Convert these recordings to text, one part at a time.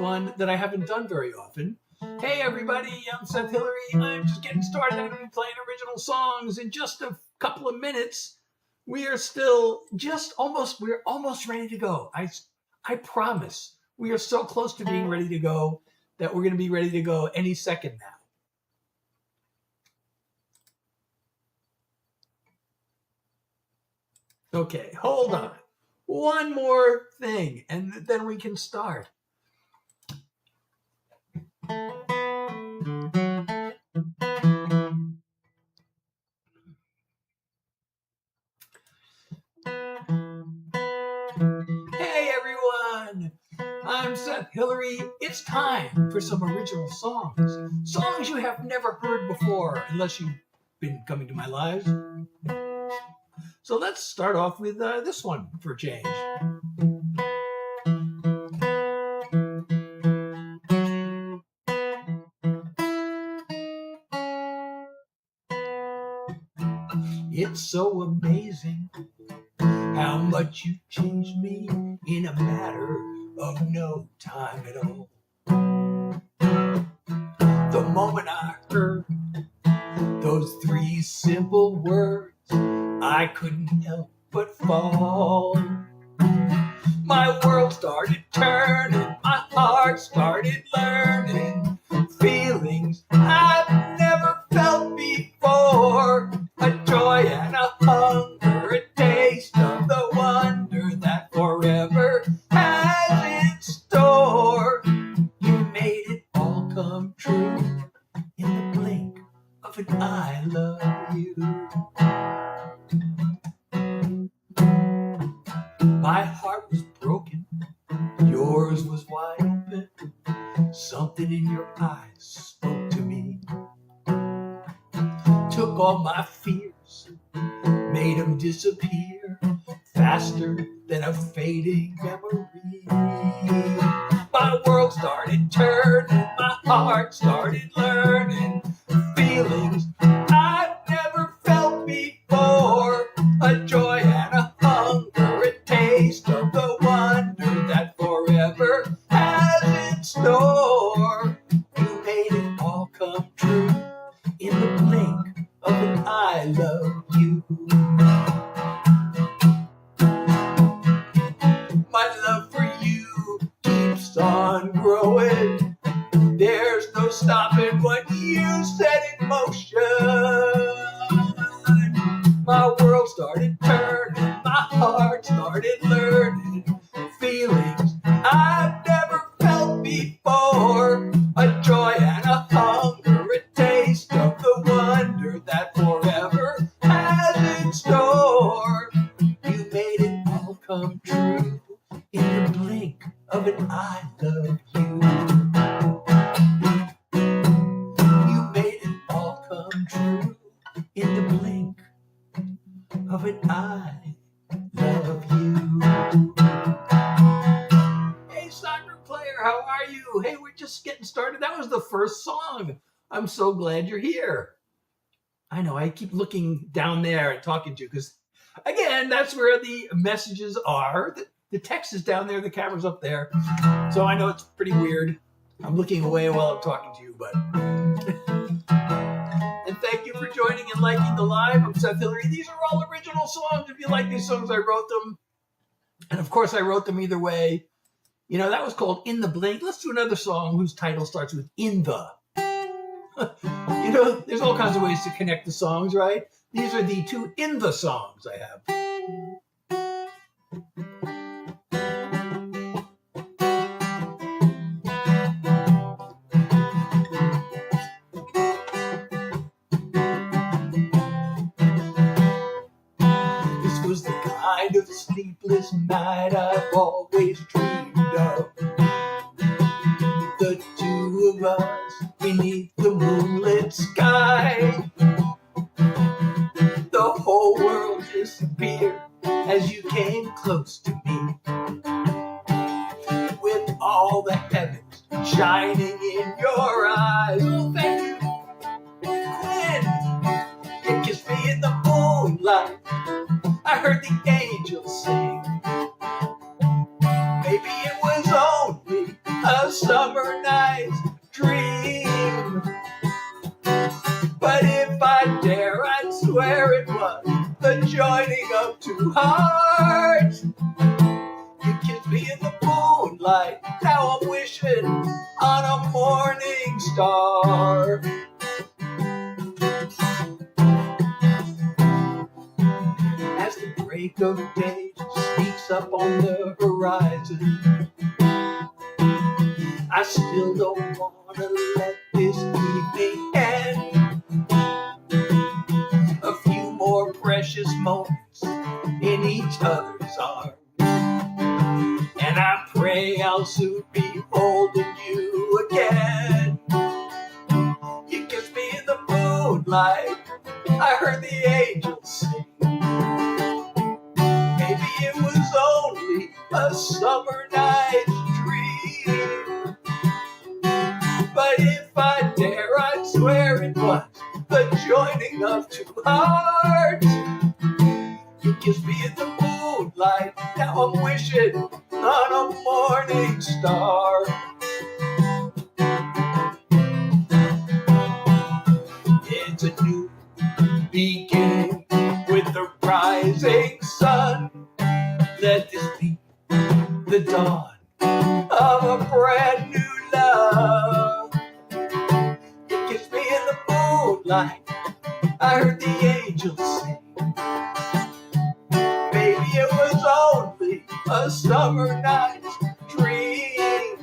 one that I haven't done very often. Hey everybody, I'm Seth Hillary. I'm just getting started. I'm going to be playing original songs in just a couple of minutes. We are we're almost ready to go. I promise. We are so close to being ready to go that we're going to be ready to go any second now. Okay, hold on. One more thing, and then we can start. Hey everyone! I'm Seth Hillary. It's time for some original songs. Songs you have never heard before, unless you've been coming to my lives. So let's start off with this one for a change. It's so amazing how much you changed me in a matter of no time at all. The moment I heard those three simple words, I couldn't help but fall. My world started turning, my heart started learning feelings I've never felt before. A joy and a hunger, a taste of the wonder that forever has in store. You made it all come true in the blink of an I love you. My heart was broken, yours was wide open. Something in your eyes spoke to me. Took all my fears, made them disappear faster than a fading memory. My world started turning, my heart started learning feelings I've never felt before. A joy and a hunger, a taste of the wonder that forever has in store. You made it all come true in the blink of an I love you. My love for you keeps on growing. There's no stopping what you set in motion. My world started turning, my heart started learning feelings I've never felt before. A joy and a hunger, a taste of the wonder that forever has in store. You made it all come true in the blink of an I love you. You made it all come true in the blink of an I love you. Hey soccer player, how are you? Hey, we're just getting started. That was the first song. I'm so glad you're here. I know, I keep looking down there and talking to you because, again, that's where the messages are. The text is down there, the camera's up there. So I know it's pretty weird. I'm looking away while I'm talking to you, but... And thank you for joining and liking the live. I'm Seth Hillary. These are all original songs. If you like these songs, I wrote them. And of course, I wrote them either way. You know, that was called In the Blink. Let's do another song whose title starts with In the. You know, there's all kinds of ways to connect the songs, right? These are the two In the songs I have. This was the kind of sleepless night I've always dreamed of. The two of us beneath the moonlit sky. The whole world disappeared as you came close to me. With all the heavens shining in your eyes. Oh, thank you, Quinn. You kissed me in the moonlight. I heard the angels sing. Maybe it was only a summer night's dream. But if I dare, I'd swear it was the joining of two hearts. You kissed me in the moonlight, now I'm wishing on a morning star. As the break of day sneaks up on the horizon, I still don't want to let this evening end. A few more precious moments in each other's arms, and I pray I'll soon be holding you again. You kissed me in the moonlight, I heard the angels sing. Maybe it was only a summer night's dream. But if I dare, I'd swear it was the joining of two hearts. You kissed me in the moonlight, now I'm wishing on a morning star. It's a new beginning with the rising sun. Let this be the dawn of a brand new love. You kissed me in the moonlight, I heard the angels sing. Maybe it was only a summer night's dream.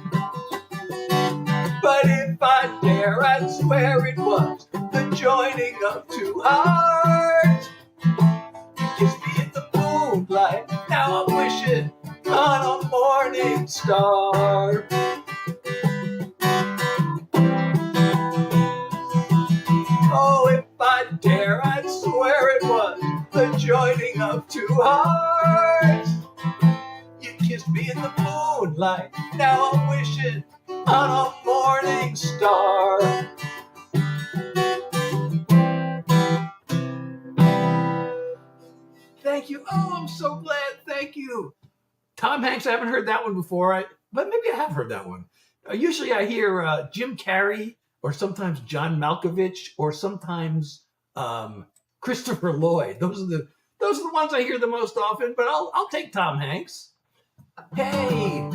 But if I dare, I'd swear it was the joining of two hearts. You kissed me in the moonlight, now I'm wishing on a morning star. Oh, if I dare, I'd swear it was the joining of two hearts. You kissed me in the moonlight, now I'm wishing on a morning star. Thank you. Oh, I'm so glad. Thank you. Tom Hanks, I haven't heard that one before, but maybe I have heard that one. Usually I hear Jim Carrey, or sometimes John Malkovich, or sometimes Christopher Lloyd. Those are the ones I hear the most often, but I'll take Tom Hanks. Hey,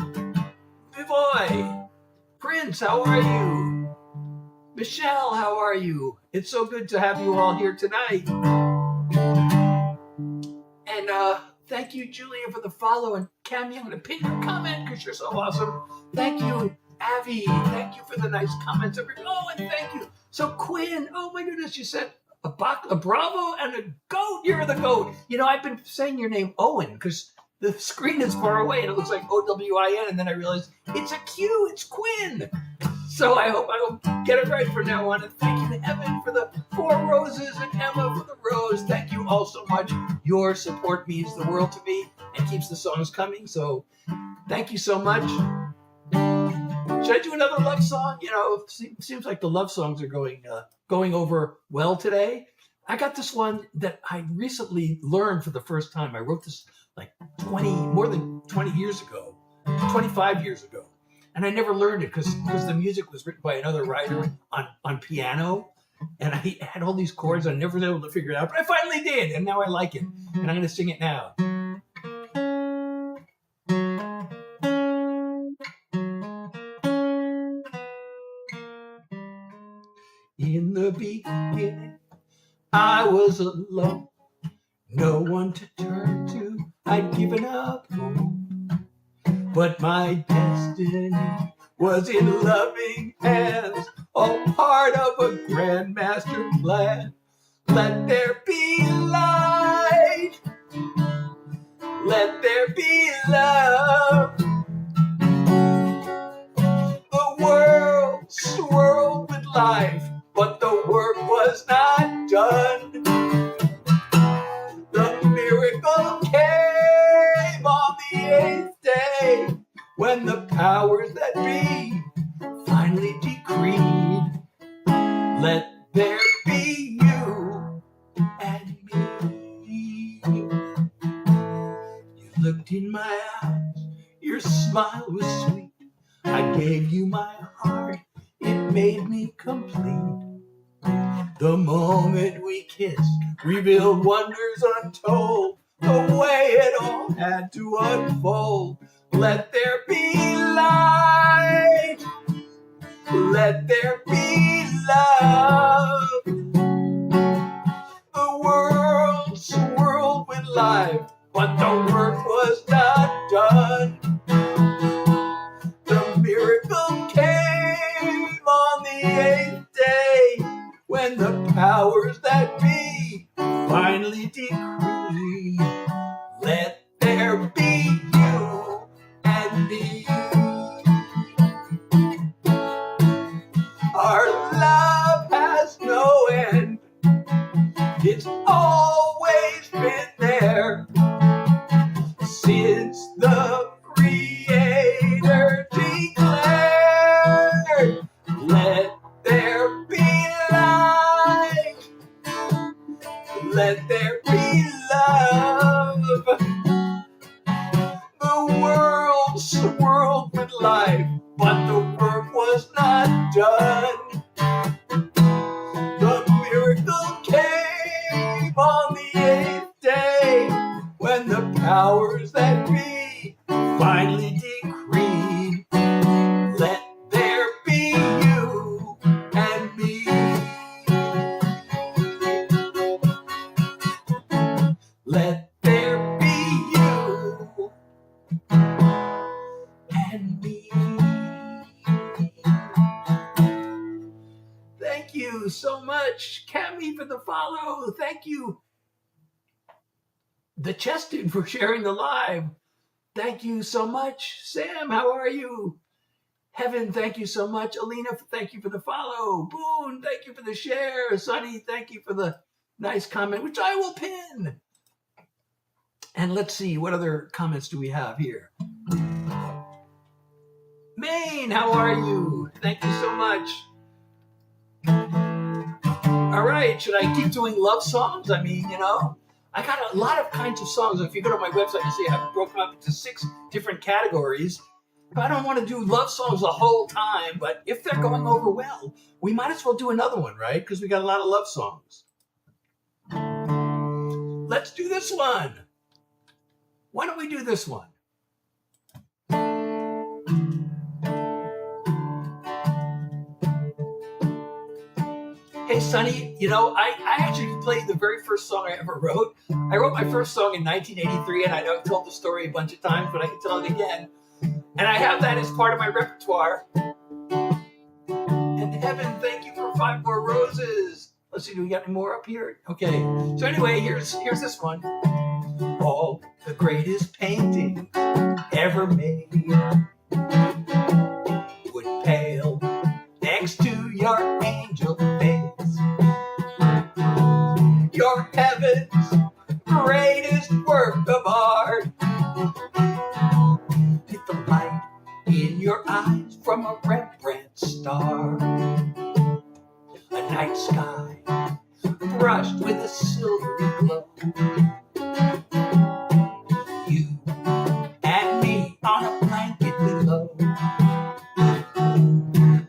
big boy. Prince, how are you? Michelle, how are you? It's so good to have you all here tonight. And thank you, Julia, for the follow. And Cammy, I'm going to pin your comment because you're so awesome. Thank you, Avi. Thank you for the nice comments. Oh, and thank you. So Quinn, oh my goodness, you said a bravo and a goat. You're the goat. You know, I've been saying your name Owen because the screen is far away and it looks like OWIN, and then I realized it's a Q, it's Quinn. So I hope I will get it right from now on. And thank you to Evan for the 4 roses and Emma for the rose. Thank you all so much. Your support means the world to me and keeps the songs coming. So thank you so much. Should I do another love song? You know, it seems like the love songs are going over well today. I got this one that I recently learned for the first time. I wrote this like more than 20 years ago, 25 years ago. And I never learned it because the music was written by another writer on piano. And I had all these chords. I never was able to figure it out. But I finally did. And now I like it. And I'm going to sing it now. In the beginning, I was alone. No one to turn to. I'd given up hope. But my destiny was in loving hands, all part of a grand master plan. Let there be light, let there be love. The world swirled with life, but the work was not done. The miracle came on the 8th day, when the powers that be finally decreed, let there be you and me. You looked in my eyes, your smile was sweet. I gave you my my heart, it made me complete. The moment we kissed revealed wonders untold, the way it all had to unfold. Let there be light, let there be love. The world swirled with life, but the work was not done. The miracle came on the 8th day, when the powers that be finally decreed. Let there be you and me. Our love has no end. It's always been there since the Creator declared. Let there be light. Let there be love. The world swirled with life, but the work was not done. The miracle came on the 8th day, when the powers that be finally decreed. Let there be you and me. Let there be you and me. Thank you so much, Cami, for the follow. Thank you, the Cheston, for sharing the live. Thank you so much. Sam, how are you? Heaven, thank you so much. Alina, thank you for the follow. Boone, thank you for the share. Sunny, thank you for the nice comment, which I will pin. And let's see, what other comments do we have here? Maine, how are you? Thank you so much. All right, should I keep doing love songs? I mean, you know, I got a lot of kinds of songs. If you go to my website, you see I've broken up into 6 different categories. But I don't want to do love songs the whole time, but if they're going over well, we might as well do another one, right? Because we got a lot of love songs. Let's do this one. Why don't we do this one? Hey, Sonny, you know, I actually played the very first song I ever wrote. I wrote my first song in 1983, and I know I've told the story a bunch of times, but I can tell it again. And I have that as part of my repertoire. And Heaven, thank you for 5 more roses. Let's see, do we got any more up here? Okay. So anyway, here's this one. All the greatest paintings ever made would pale next to your angel face. Your heaven's greatest work of art. With the light in your eyes from a Rembrandt star. A night sky brushed with a silvery glow. You and me on a blanket below.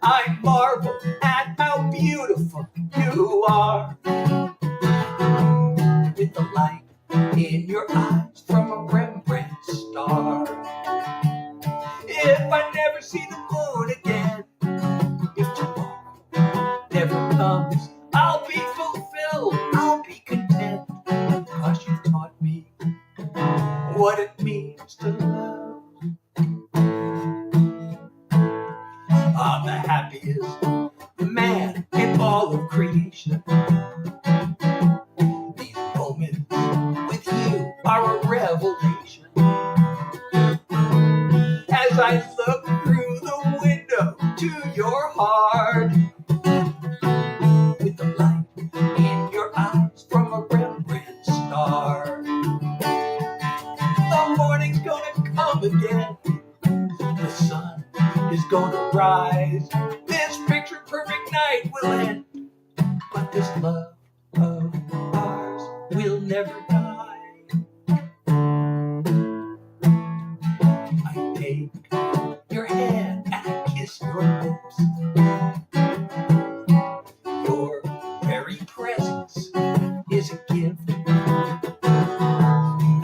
I marvel at how beautiful you are. With the light in your eyes from a Rembrandt star. If I never see the moon again, if tomorrow never comes, I'll be fulfilled, I'll be content, because you taught me what it means to love. I'm the happiest man in all of creation. These moments with you are a revelation. As I look through the window to your heart, with the light in your eyes from a Rembrandt star. The morning's gonna come again. The sun is gonna rise. This picture perfect night will end. But this love of ours will never die. I take your hand and I kiss your hopes. Your very presence is a gift.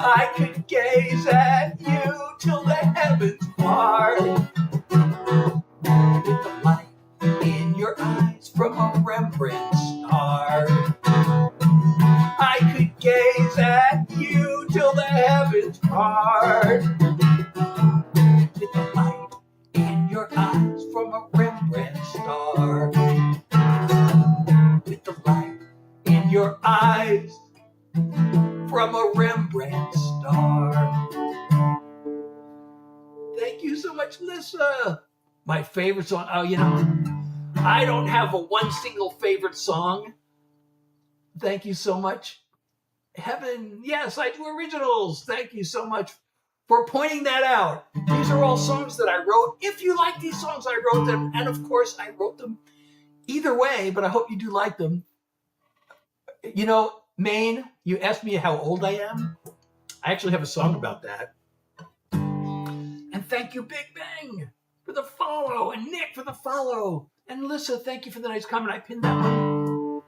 I could gaze at you till the heavens part, with the light in your eyes from a Rembrandt star. I could gaze at you till the heavens part, with the light in your eyes from a Rembrandt star. With the light in your eyes from a Rembrandt star. Thank you so much, Lissa. My favorite song. Oh, I don't have a one single favorite song. Thank you so much. Heaven, yes, I do originals. Thank you so much for pointing that out. These are all songs that I wrote. If you like these songs, I wrote them. And of course, I wrote them either way, but I hope you do like them. Maine, you asked me how old I am. I actually have a song about that. And thank you, Big Bang, for the follow, and Nick for the follow. And Lissa, thank you for the nice comment. I pinned that one.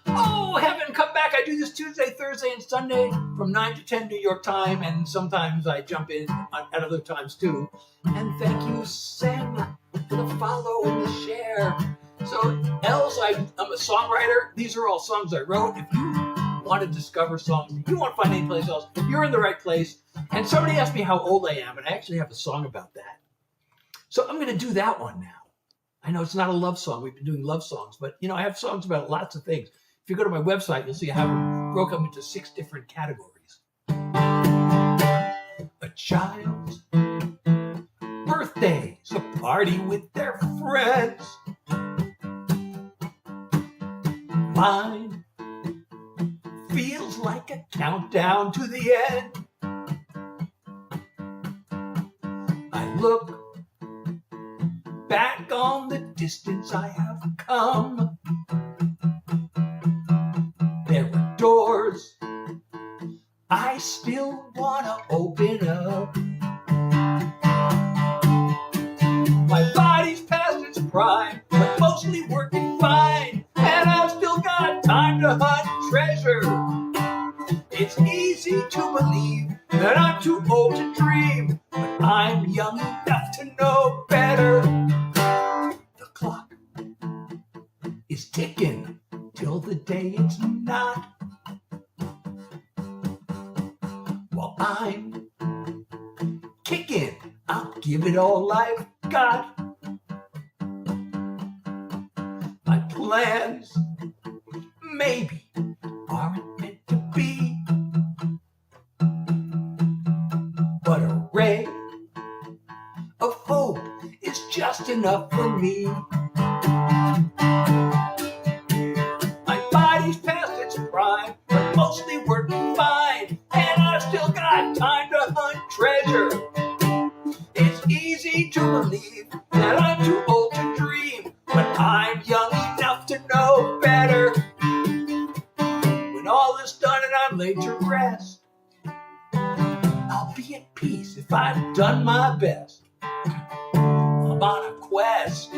Oh, Heaven, come back. I do this Tuesday, Thursday, and Sunday from 9 to 10 New York time, and sometimes I jump in at other times too. And thank you, Sam, for the follow and the share. So, Els, I'm a songwriter. These are all songs I wrote. If you want to discover songs that you won't find anyplace else, you're in the right place. And somebody asked me how old I am, and I actually have a song about that. So I'm going to do that one now. I know it's not a love song. We've been doing love songs, but I have songs about lots of things. If you go to my website, you'll see I have them broke up into 6 different categories. A child's birthday's a party with their friends. Mine feels like a countdown to the end. I look back on the distance I have come. There are doors I still want to open up. My body's past its prime, but mostly working fine. And I've still got time to hunt treasure. It's easy to believe that I'm too old to dream, but I'm young enough to know better. The clock is ticking till the day it's not. While I'm kicking, I'll give it all I've got. My plans maybe aren't meant to be, but a ray of hope is just enough for me. My body's past its prime, but mostly working fine, and I've still got time to hunt treasure. It's easy to believe that I'm too old to dream, but I'm young enough to know better. When all is done and I'm laid to rest, I'll be at peace if I've done my best. I'm on a quest.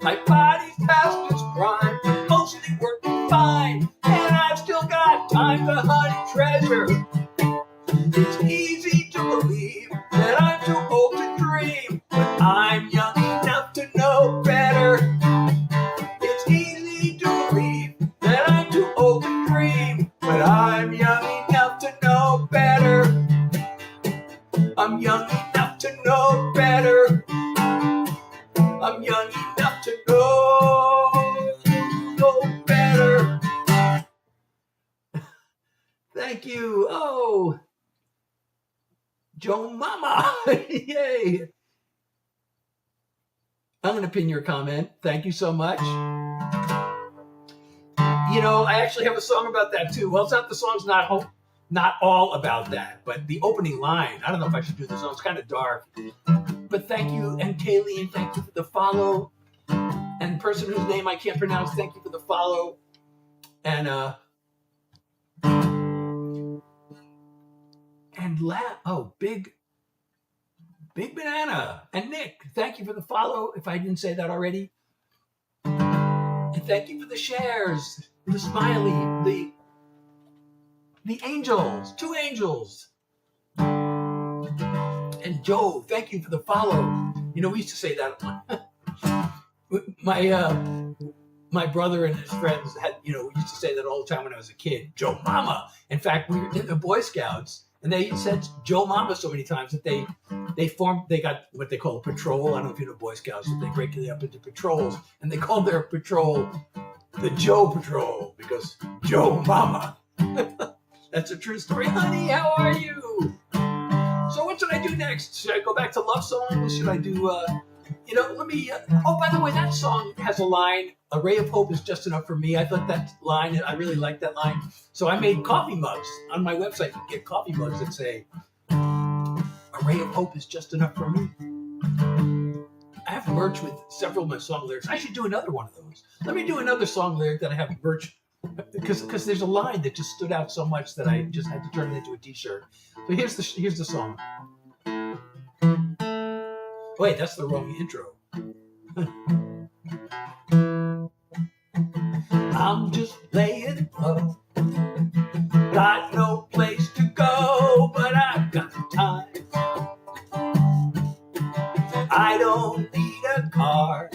My body's past its prime, but mostly working fine, and I've still got time to hunt treasure. It's easy to believe that I'm too old to dream, but I'm young enough to know better. It's easy to believe that I'm too old to dream, but I'm young enough to know better. I'm young enough to know better. I'm young enough to know better. Thank you. Oh, Joe Mama. Yay. I'm going to pin your comment. Thank you so much. I actually have a song about that too. Well, it's not, the song's not all about that, but the opening line, I don't know if I should do this song. It's kind of dark. But thank you, and Kaylee, and thank you for the follow. And person whose name I can't pronounce, thank you for the follow. And big Big Banana, and Nick, thank you for the follow, if I didn't say that already. And thank you for the shares, the smiley, the angels, 2 angels. And Joe, thank you for the follow. You know, we used to say that. My brother and his friends had, you know, we used to say that all the time when I was a kid. Joe Mama. In fact, we were in the Boy Scouts, and they said Joe Mama so many times that they got what they call a patrol. I don't know if you know Boy Scouts, but they break it up into patrols, and they called their patrol the Joe Patrol because Joe Mama. That's a true story. Honey, how are you? So what should I do next? Should I go back to love songs? Should I do, let me, oh, by the way, that song has a line, a ray of hope is just enough for me. I thought that line, I really liked that line. So I made coffee mugs. On my website, you can get coffee mugs that say, a ray of hope is just enough for me. I have merch with several of my song lyrics. I should do another one of those. Let me do another song lyric that I have merch, because there's a line that just stood out so much that I just had to turn it into a t-shirt. So here's the song. Wait, that's the wrong intro. I'm just laying low, got no place to go, but I've got time. I don't need a car,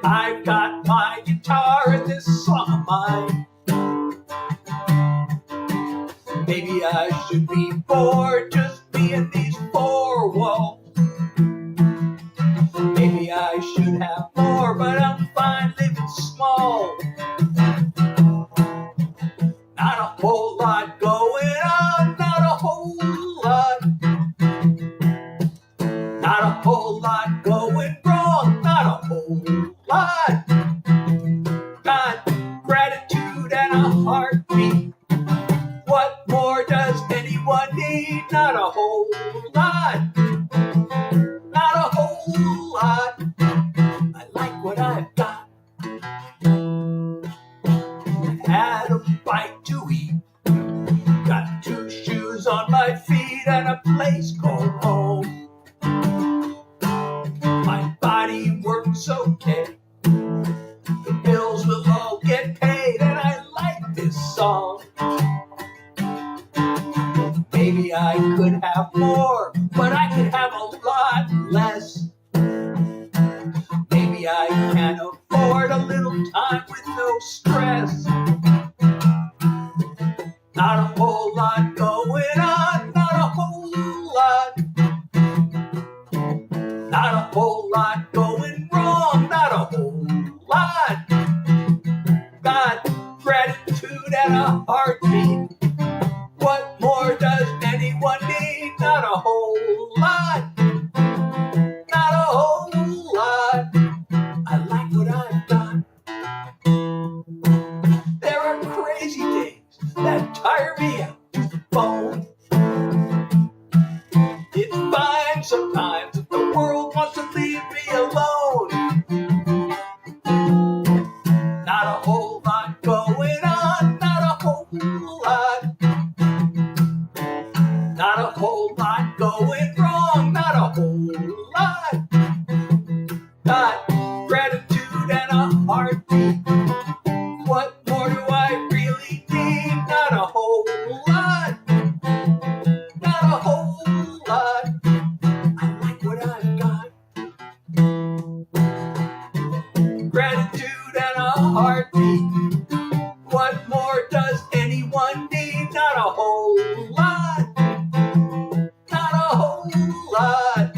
I've got my guitar and this song of mine. Maybe I should be bored just being these 4 walls. Maybe I should have more, but I'm fine living small. Not a whole lot going on, not a whole lot. Not a whole lot going wrong, not a whole lot. Got gratitude and a heartbeat. What more does anyone need? Not a whole lot. Not a whole lot. I like what I've got. I've had a bite to eat. Got 2 shoes on my feet and a place called home. My body works okay. The bills will all get paid, and I like this song. Maybe I could have more, but I could have a lot less. Maybe I can afford a little time with no stress. Not a whole lot going on, not a whole lot. Not a whole lot going wrong, not a whole lot. Got gratitude and a heartbeat. What more does anyone need? Not a whole lot. Not a whole lot. I like what I've got. There are crazy days that tire me out to the bone. It's fine sometimes if the world wants to leave me alone. Not a whole lot going on, not a whole lot. Not a whole lot going wrong, not a whole lot. Got gratitude and a heartbeat. What more do I really need? Not a whole lot. Not a whole lot. I like what I've got. Gratitude and a heartbeat. What more does anyone need? Not a whole lot. Not a whole lot.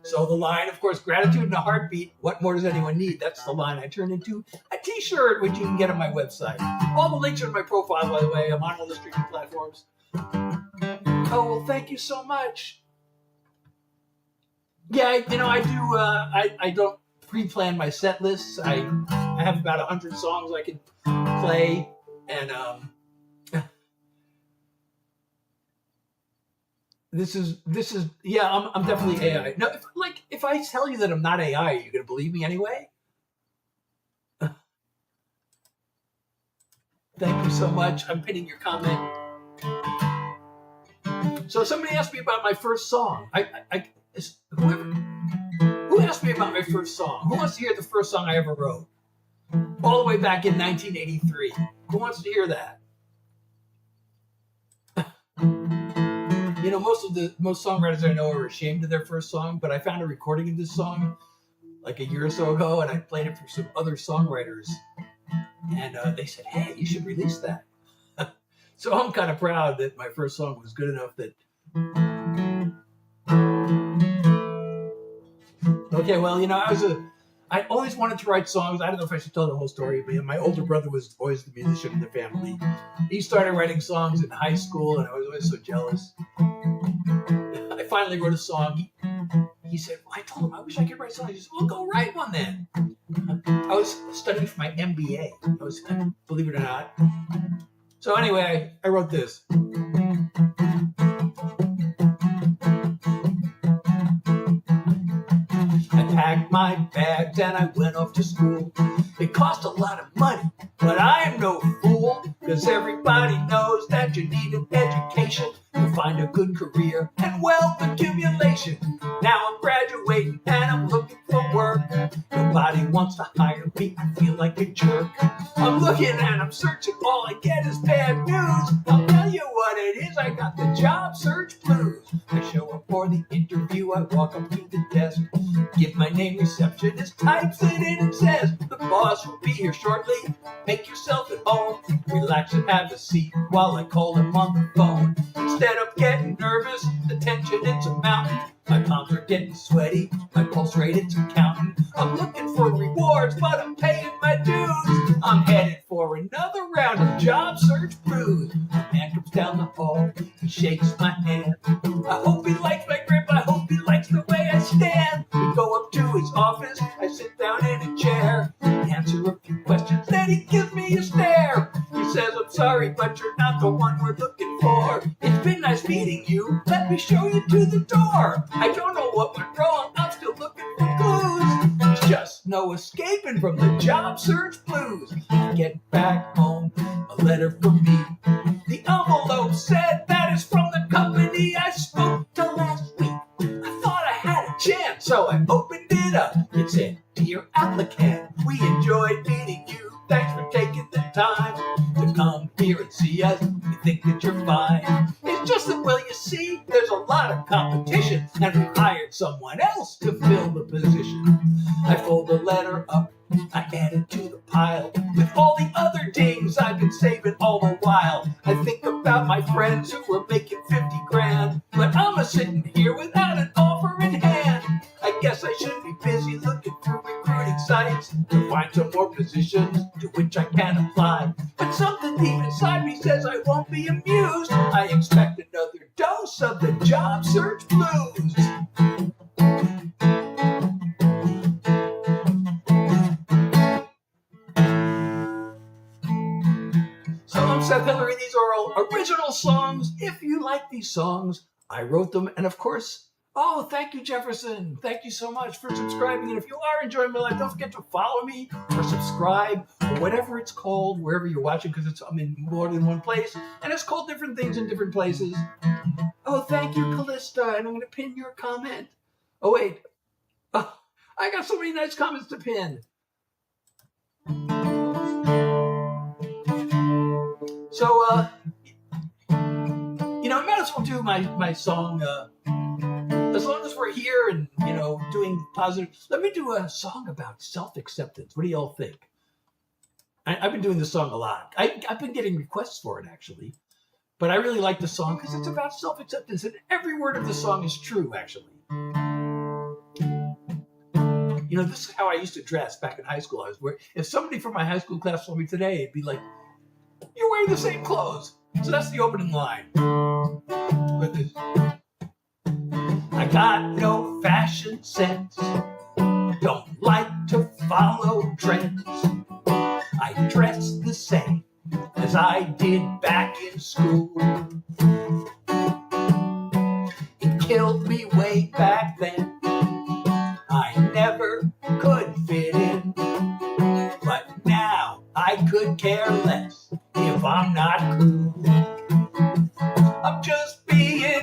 So the line, of course, gratitude and a heartbeat. What more does anyone need? That's the line I turned into a t-shirt, which you can get on my website. All the links are in my profile, by the way. I'm on all the streaming platforms. Oh, well, thank you so much. Yeah, I do, I don't pre-plan my set lists. I have about 100 songs I can play, and this is yeah, I'm definitely AI. No, if I tell you that I'm not AI, are you gonna believe me anyway? Thank you so much. I'm pinning your comment. So somebody asked me about my first song. Who asked me about my first song? Who wants to hear the first song I ever wrote? All the way back in 1983. Who wants to hear that? You know, most songwriters I know are ashamed of their first song, but I found a recording of this song like a year or so ago, and I played it for some other songwriters, and they said, "Hey, you should release that." So I'm kind of proud that my first song was good enough that. Okay, well, you know, I always wanted to write songs. I don't know if I should tell the whole story, but my older brother was always the musician in the family. He started writing songs in high school, and I was always so jealous. I finally wrote a song. He said, well, I told him, I wish I could write songs. He said, well, go write one then. I was studying for my MBA. Believe it or not. So anyway, I wrote this. I packed my bags and I went off to school. It cost a lot of money, but I am no fool, because everybody knows that you need an education to find a good career and wealth accumulation. Now I'm graduating and I'm looking for work. Nobody wants to hire me, I feel like a jerk. I'm looking and I'm searching, all I get is bad news. I'll tell you what it is, I got the job search blues. I show up for the interview, I walk up to the desk, give my name, receptionist types it in and says, the boss will be here shortly, make yourself at home, relax and have a seat while I call him on the phone. Instead of getting nervous, the tension it's a mountain. My palms are getting sweaty, my pulse rate it's counting. I'm looking for rewards, but I'm paying my dues. I'm headed for another round of job search blues. A man comes down the hall, he shakes my hand. I hope he likes my grip, I hope he likes the way I stand. We go up to his office, I sit down in a chair, answer a few questions, then he gives me a stare. He says, I'm sorry, but you're not the one we're looking for. It's been nice meeting you, let me show you to the door. I don't know what went wrong, I'm still looking for clues. There's just no escaping from the job search blues. I get back home, a letter from me. The envelope said that is from the company I spoke to last week. I thought I had a chance, so I opened it up. It said, dear applicant, we enjoyed meeting you. Thanks for taking the time to come here and see us. We think that you're fine. It's just that, well, you see, there's a lot of competition, and we hired someone else to fill the position. I fold the letter up, I add it to the pile with all the other dings I've been saving all the while. I think about my friends who were making 50 grand, but I'm a sitting here without an offer in hand. I guess I should be busy looking through recruiting sites to find some more positions to which I can apply. But something deep inside me says I won't be amused. I expect another dose of the job search blues. So I'm Seth Hillary. These are all original songs. If you like these songs, I wrote them. And of course, oh, thank you, Jefferson. Thank you so much for subscribing. And if you are enjoying my life, don't forget to follow me or subscribe or whatever it's called, wherever you're watching, because I'm in more than one place. And it's called different things in different places. Oh, thank you, Callista. And I'm going to pin your comment. Oh, wait. Oh, I got so many nice comments to pin. So, you know, I might as well do my song, as long as we're here and, you know, doing positive. Let me do a song about self-acceptance. What do y'all think? I've been doing this song a lot. I've been getting requests for it, actually. But I really like the song because it's about self-acceptance. And every word of the song is true, actually. You know, this is how I used to dress back in high school. If somebody from my high school class saw me today, it'd be like, you're wearing the same clothes. So that's the opening line. With this. I got no fashion sense. Don't like to follow trends. I dress the same as I did back in school. It killed me way back then. I never could fit in. But now I could care less if I'm not cool. I'm just being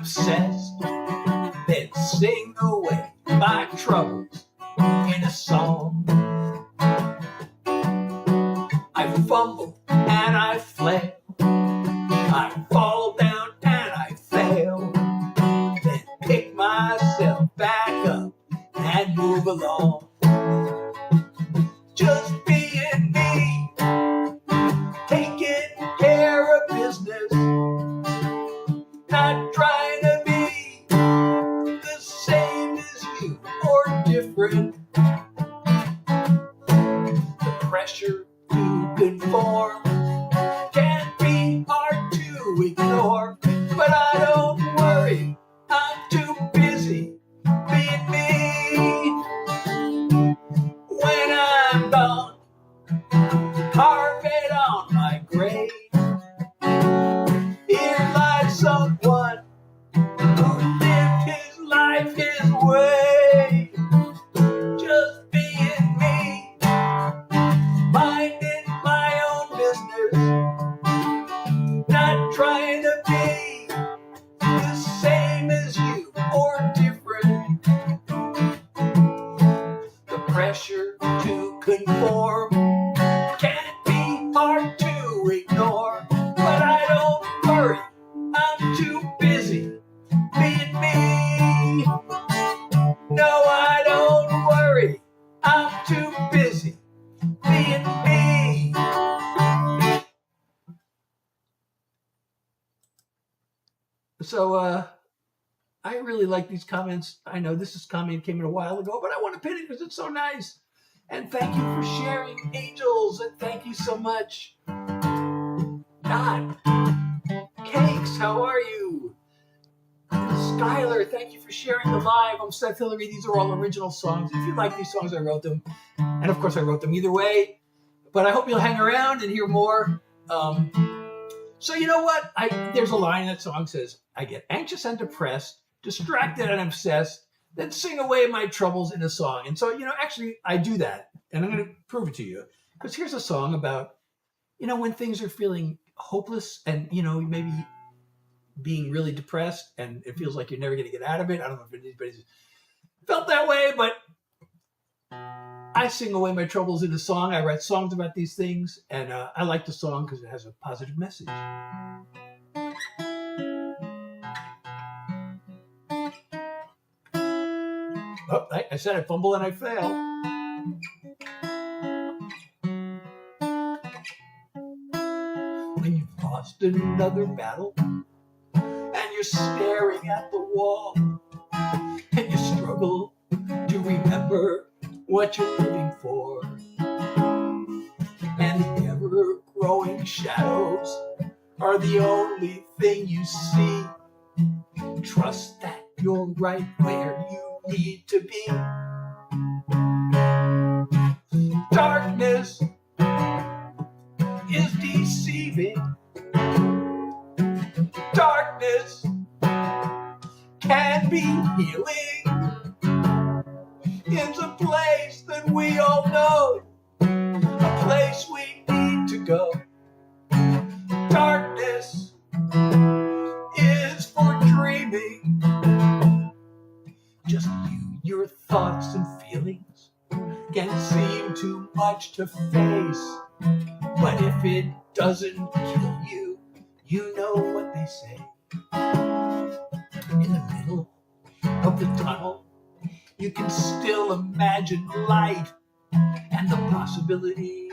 obsessed, then sing away my troubles in a song. I fumble and I flail, I fall down and I fail, then pick myself back up and move along. Just being me, taking care of business, not trying to be the same as you or different. The pressure to conform can be hard to ignore, but I don't worry, I'm too busy being me. When I'm gone, carve it on my grave. Here lies someone who lived his life his way. Just being me, minding my own business, not trying to be the same as you or different. The pressure to conform can be hard to ignore, but I don't worry, I'm too busy being me. No, I don't worry, I'm too busy being me. So, I really like these comments. I know this comment came in a while ago, but I want to pin it because it's so nice. And thank you for sharing, Angels, and thank you so much. God, Cakes, how are you? Skylar, thank you for sharing the live. I'm Seth Hillary. These are all original songs. If you like these songs, I wrote them. And of course, I wrote them either way. But I hope you'll hang around and hear more. So you know what? There's a line in that song says, I get anxious and depressed, distracted and obsessed, then sing away my troubles in a song. And so, actually, I do that. And I'm going to prove it to you. Because here's a song about, when things are feeling hopeless and, maybe being really depressed and it feels like you're never going to get out of it. I don't know if anybody's felt that way, but I sing away my troubles in a song. I write songs about these things. And I like the song because it has a positive message. Oh, I said I fumble and I fail. When you've lost another battle and you're staring at the wall and you struggle to remember what you're living for, and the ever-growing shadows are the only thing you see, trust that you're right where you need to be. Darkness is deceiving. Darkness can be healing. It's a place that we all know, a place we need to go. Darkness is for dreaming. Just you, your thoughts and feelings can seem too much to face. But if it doesn't kill you, you know what they say. In the middle of the tunnel, you can still imagine light and the possibilities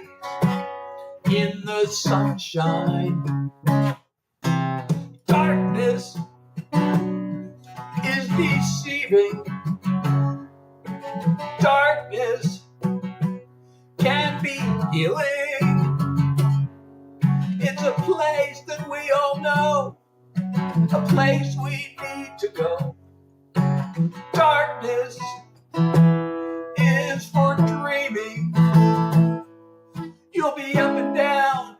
in the sunshine. Darkness is deceiving. Darkness can be healing. It's a place that we all know, a place we need to go. Darkness is for dreaming. You'll be up and down,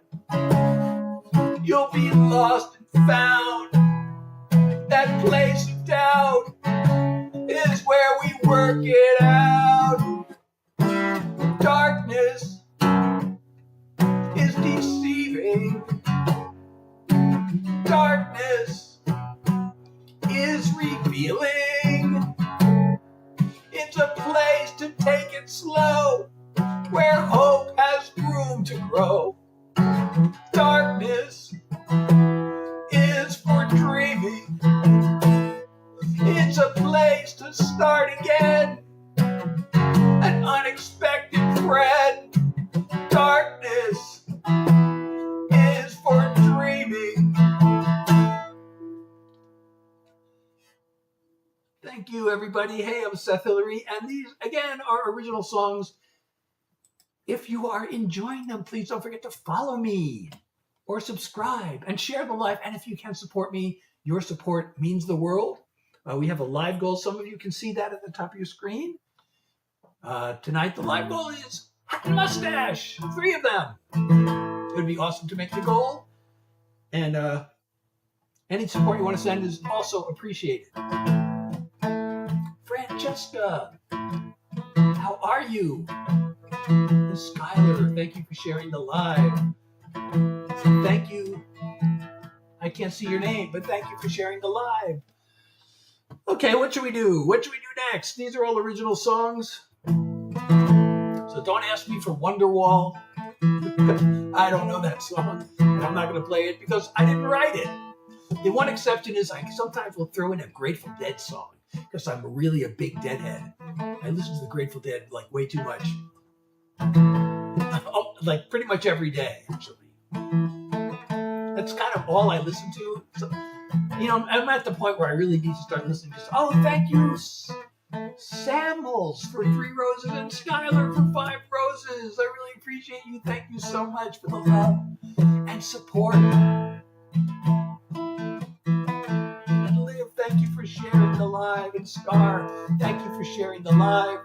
you'll be lost and found. That place of doubt is where we work it out. Darkness is deceiving. Darkness is dreaming. It's a place to start again. An unexpected friend. Darkness is for dreaming. Thank you, everybody. Hey, I'm Seth Hillary, and these, again, are original songs. If you are enjoying them, please don't forget to follow me or subscribe and share the live. And if you can support me, your support means the world. We have a live goal. Some of you can see that at the top of your screen. Tonight, the live goal is hat and mustache, 3 of them. It would be awesome to make the goal. And any support you want to send is also appreciated. Francesca, how are you? And Skylar, thank you for sharing the live. Thank you. I can't see your name, but thank you for sharing the live. Okay, what should we do? What should we do next? These are all original songs. So don't ask me for Wonderwall. I don't know that song, and I'm not going to play it because I didn't write it. The one exception is I sometimes will throw in a Grateful Dead song because I'm really a big Deadhead. I listen to the Grateful Dead like way too much. Like pretty much every day, actually. That's kind of all I listen to. So, you know, I'm at the point where I really need to start listening to. Oh, thank you, Samuels, for 3 roses and Skylar for 5 roses. I really appreciate you. Thank you so much for the love and support. And Liv, thank you for sharing the live. And Scar, thank you for sharing the live.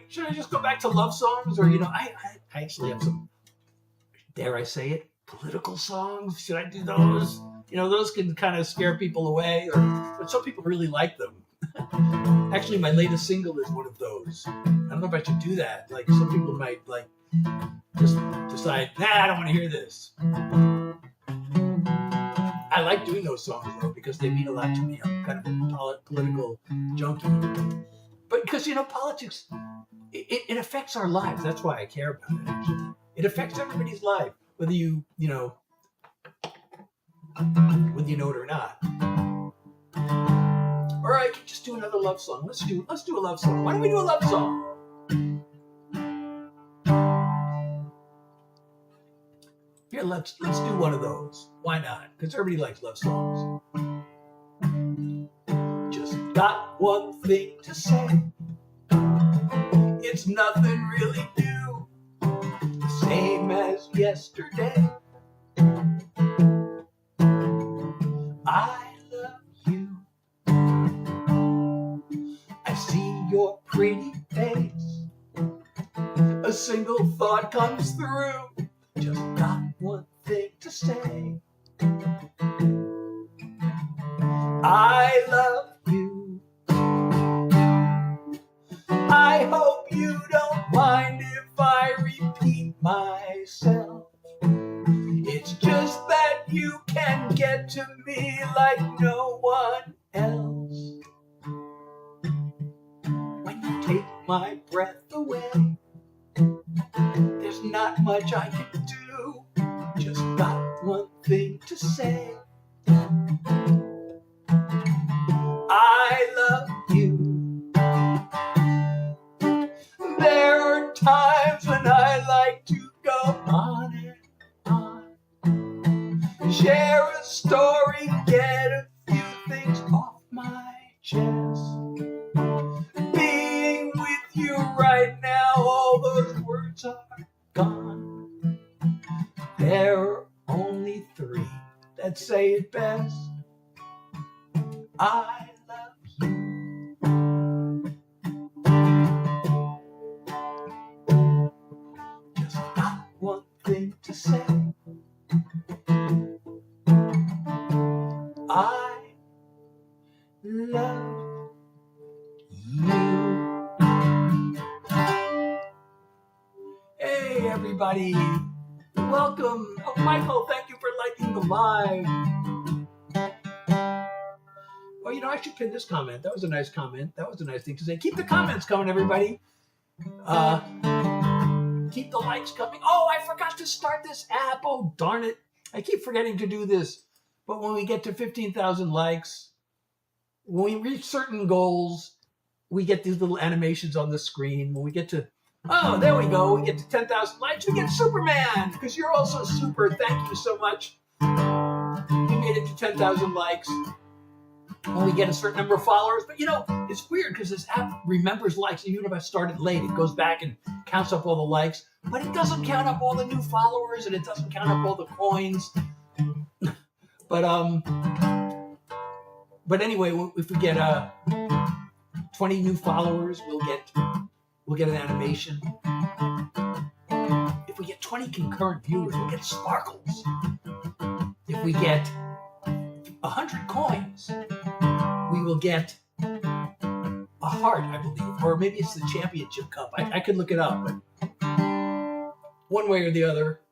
Should I just go back to love songs? Or, you know, I actually have some, dare I say it, political songs. Should I do those? You know, those can kind of scare people away, but some people really like them. Actually, my latest single is one of those. I don't know if I should do that. Like, some people might, like, just decide, nah, I don't want to hear this. I like doing those songs, though, because they mean a lot to me. I'm kind of a political junkie. But because, you know, politics, it affects our lives. That's why I care about it, actually. It affects everybody's life, whether you know it or not. Or I could just do another love song. Let's do a love song. Why don't we do a love song? Here, let's do one of those. Why not? Because everybody likes love songs. Just got one thing to say. It's nothing really new. The same as yesterday. I love you. I see your pretty face. A single thought comes through. Just got one thing to say. I love you. I hope you don't mind if I repeat myself. It's just that you can get to me like no one else. When you take my breath away, there's not much I can do. Just got one thing to say. I love you. There are times when I like to go on and on. Share a story, get a few things off my chest. Being with you right now, all those words are gone. There are only 3 that say it best. I love you. Just got one thing to say. I love you. Hey, everybody. Welcome. Oh, Michael, thank you for liking the live. Oh, you know, I should pin this comment. That was a nice comment. That was a nice thing to say. Keep the comments coming, everybody. Keep the likes coming. Oh, I forgot to start this app. Oh, darn it. I keep forgetting to do this. But when we get to 15,000 likes, when we reach certain goals, we get these little animations on the screen. When we get to, oh, there we go. We get to 10,000 likes. We get Superman, because you're also super. Thank you so much. We made it to 10,000 likes. When we get a certain number of followers. But it's weird because this app remembers likes. Even if I started late, it goes back and counts up all the likes. But it doesn't count up all the new followers, and it doesn't count up all the coins. But anyway, if we get 20 new followers, we'll get an animation. If we get 20 concurrent viewers, we'll get sparkles. If we get 100 coins, we will get a heart, I believe, or maybe it's the championship cup. I could look it up, but one way or the other.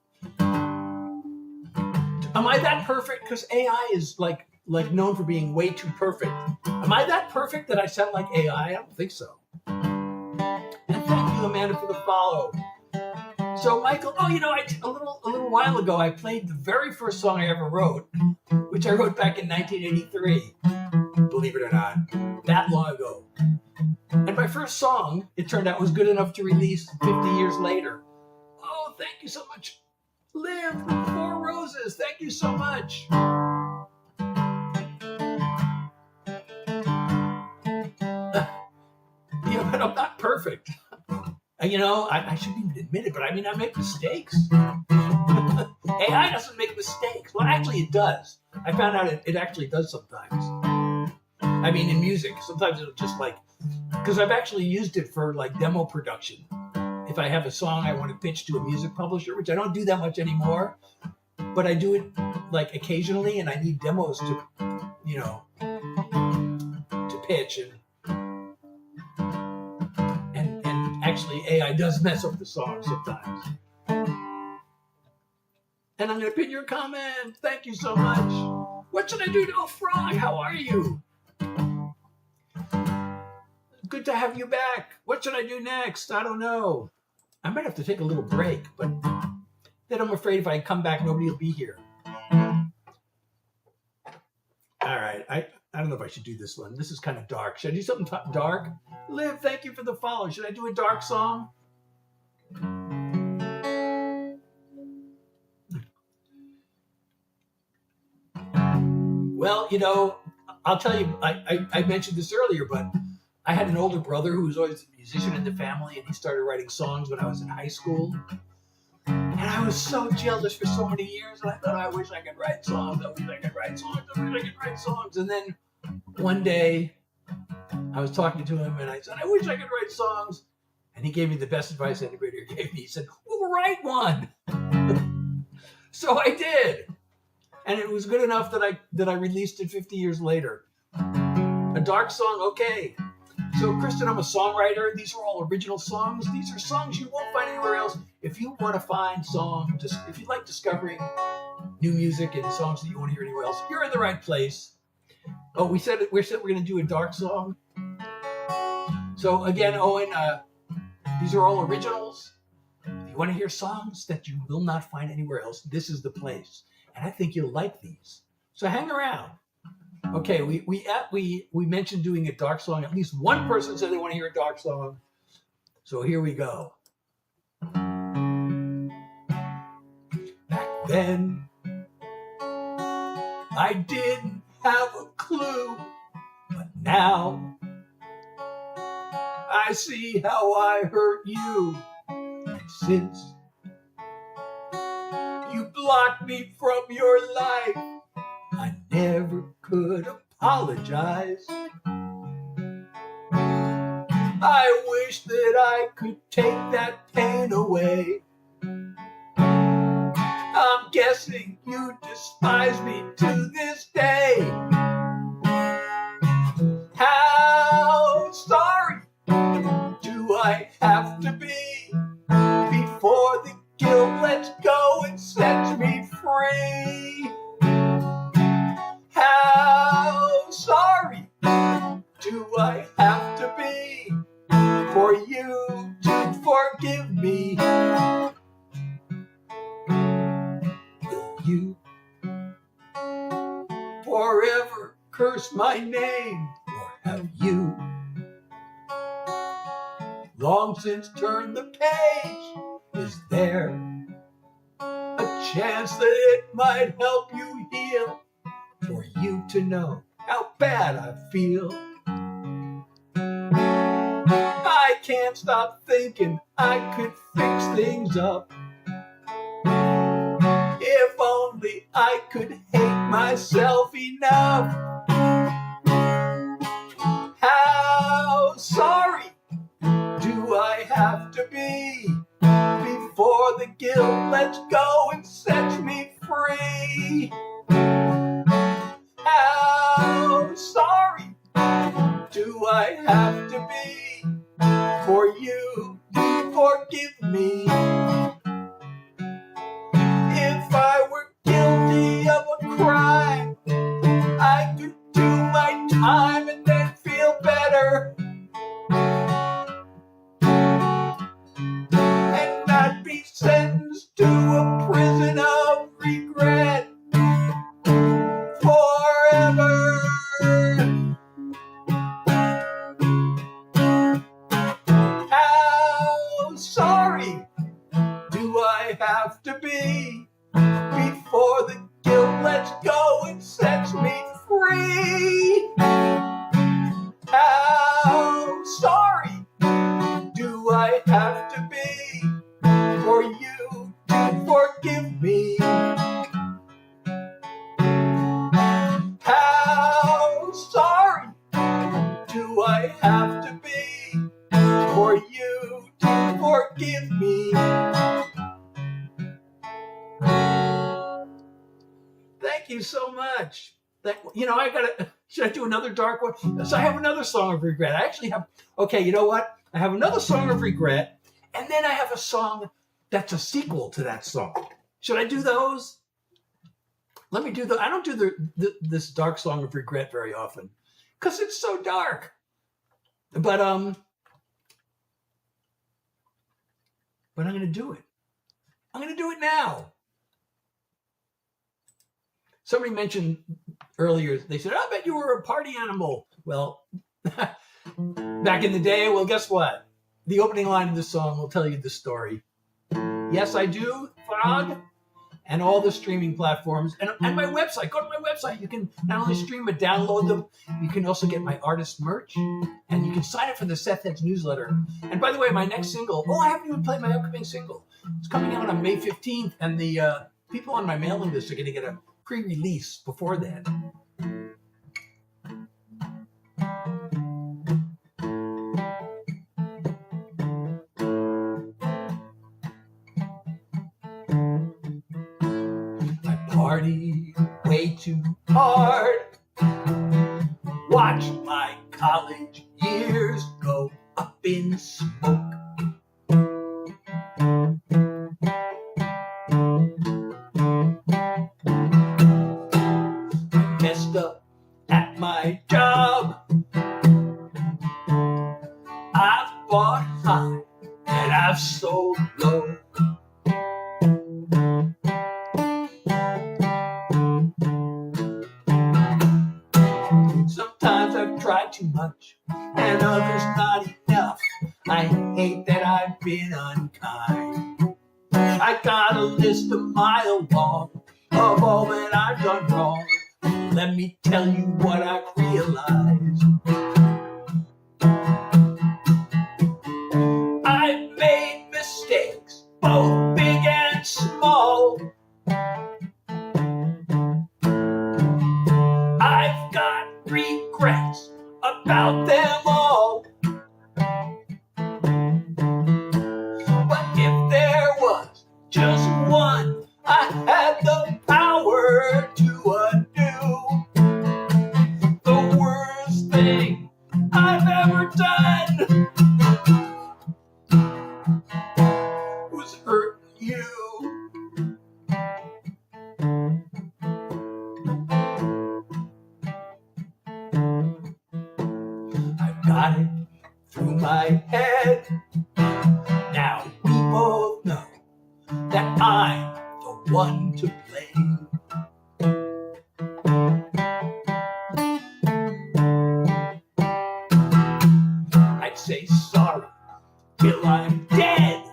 Am I that perfect? Because AI is like known for being way too perfect. Am I that perfect that I sound like AI? I don't think so. And thank you, Amanda, for the follow. So, Michael, a little while ago, I played the very first song I ever wrote, which I wrote back in 1983. Believe it or not, that long ago. And my first song, it turned out, was good enough to release 50 years later. Oh, thank you so much. Liv, 4 roses. Thank you so much. But I'm not perfect. I shouldn't even admit it, but I make mistakes. AI doesn't make mistakes. Well, actually, it does. I found out it actually does sometimes. In music, sometimes it'll just because I've actually used it for demo production. If I have a song I want to pitch to a music publisher, which I don't do that much anymore, but I do it occasionally, and I need demos to pitch and actually AI does mess up the song sometimes. And I'm going to pin your comment. Thank you so much. What should I do? Oh, Frog, how are you? Good to have you back. What should I do next? I don't know. I might have to take a little break, but then I'm afraid if I come back, nobody will be here. All right. I don't know if I should do this one. This is kind of dark. Should I do something dark? Liv, thank you for the follow. Should I do a dark song? Well, I'll tell you, I mentioned this earlier, but I had an older brother who was always a musician in the family, and he started writing songs when I was in high school. And I was so jealous for so many years, and I thought, I wish I could write songs. I wish I could write songs. I wish I could write songs. And then one day, I was talking to him, and I said, I wish I could write songs. And he gave me the best advice anybody gave me. He said, well, write one. So I did. And it was good enough that I released it 50 years later. A dark song, okay. So, Kristen, I'm a songwriter. These are all original songs. These are songs you won't find anywhere else. If you want to find songs, if you like discovering new music and songs that you want to hear anywhere else, you're in the right place. Oh, we said we're going to do a dark song. So, again, Owen, these are all originals. If you want to hear songs that you will not find anywhere else, this is the place. And I think you'll like these. So hang around. Okay, we mentioned doing a dark song. At least one person said they want to hear a dark song. So here we go. Back then, I didn't have a clue, but now I see how I hurt you. And since you blocked me from your life, I never could apologize. I wish that I could take that pain away. I'm guessing you despise me to this day. How sorry do I have to be before the guilt lets go and sets me free? How sorry do I have to be for you to forgive me? Will you forever curse my name, or have you long since turned the page? Is there a chance that it might help you heal, for you to know how bad I feel? I can't stop thinking I could fix things up. If only I could hate myself enough. How sorry do I have to be before the guilt lets go and sets me free? How sorry do I have to be for you to forgive me? If I were guilty of a crime, I could do my time and then feel better, and not be sentenced to a prison of regret forever. How sorry do I have to be before the guilt lets go and sets me free? How sorry do I have to be for you to forgive me? How sorry do I have to be for you to forgive me? Thank you so much. Should I do another dark one? So I have another song of regret. I actually have, okay, you know what? I have another song of regret, and then I have a song that's a sequel to that song. Should I do those? Let me do I don't do this dark song of regret very often because it's so dark. But I'm going to do it. I'm going to do it now. Somebody mentioned earlier, they said, I bet you were a party animal. Well, back in the day, well, guess what? The opening line of the song will tell you the story. Yes, I do, Frog, and all the streaming platforms, and my website. Go to my website. You can not only stream but download them. You can also get my artist merch, and you can sign up for the Seth Heads newsletter. And by the way, my next single, I haven't even played my upcoming single. It's coming out on May 15th, and the people on my mailing list are going to get a pre-release before that. I party way too hard, watch my college years go up in smoke. Messed up at my job, I've bought high and I've sold low. Sometimes I've tried too much and others not enough. I hate that I've been unkind. I got a list a mile long of all that I've done wrong. Let me tell you what I've realized. I've made mistakes, both big and small. I've got regrets about them all. But if there was just one I had the power to undo, the worst thing I've ever done was hurt you. I've got it through my head. Now we both know that I'm the one to blame. say sorry till I'm dead.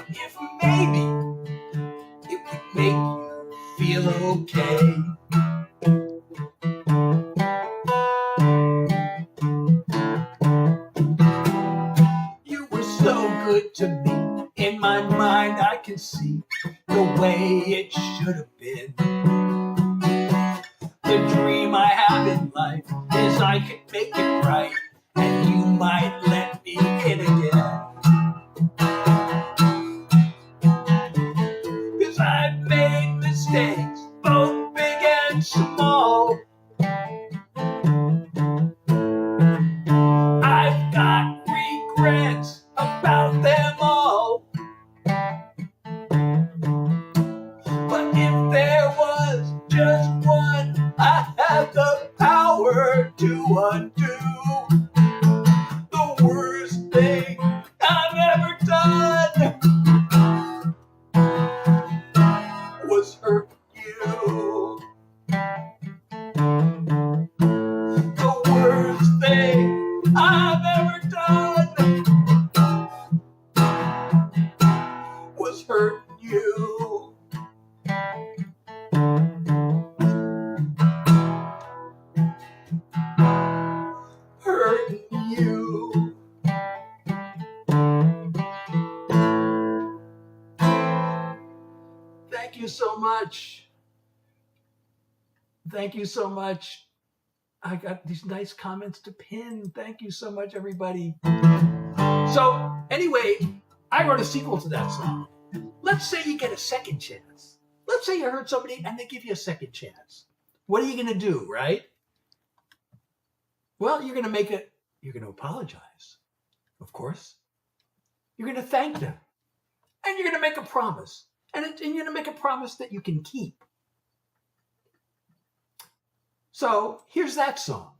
If maybe it would make you feel okay. You were so good to me. In my mind I can see the way it should have been. The dream I have in life is I could make it right, and you might let me in again. 'Cause I've made mistakes, both big and small. I've got regrets about them all. But if there was just one, I have the power to undo the worst thing I've ever done was hurt you. The worst thing I've ever done was hurt you. Hurting you. Thank you so much. Thank you so much. I got these nice comments to pin. Thank you so much, everybody. So, anyway, I wrote a sequel to that song. Let's say you get a second chance. Let's say you heard somebody and they give you a second chance. What are you going to do, right? Well, you're going to apologize, of course. You're going to thank them. And you're going to make a promise. And you're going to make a promise that you can keep. So here's that song.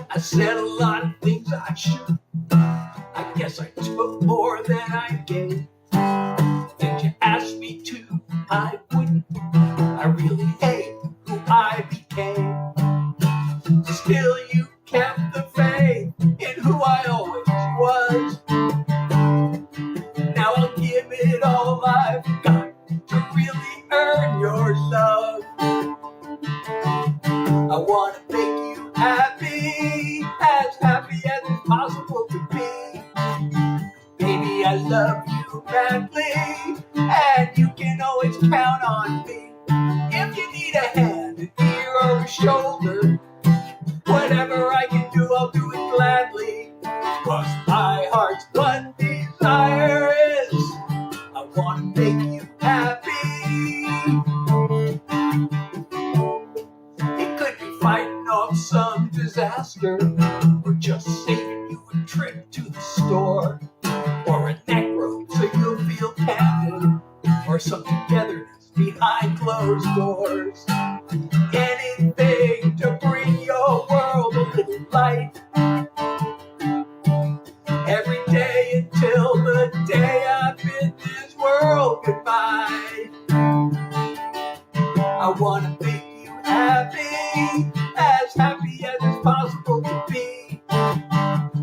I said a lot of things I should. I guess I took more than I gave. If you asked me to, I wouldn't. I really hate who I became. Still, you kept the faith in who I always was. Now I'll give it all I've got to really earn your love. I want to make you happy as it's possible to be. Baby, I love you badly, and you can always count on me. If you need a hand, an ear, or a shoulder, whatever I can do, I'll do it gladly. 'Cause my heart's one desire is I want to make you happy. It could be fighting off some disaster, or just saving you a trip to the store, or a neck rope so you'll feel candid, or some togetherness behind closed doors. Anything to bring your world a little light. Every day until the day I bid this world goodbye. I want to make you happy as it's possible to be.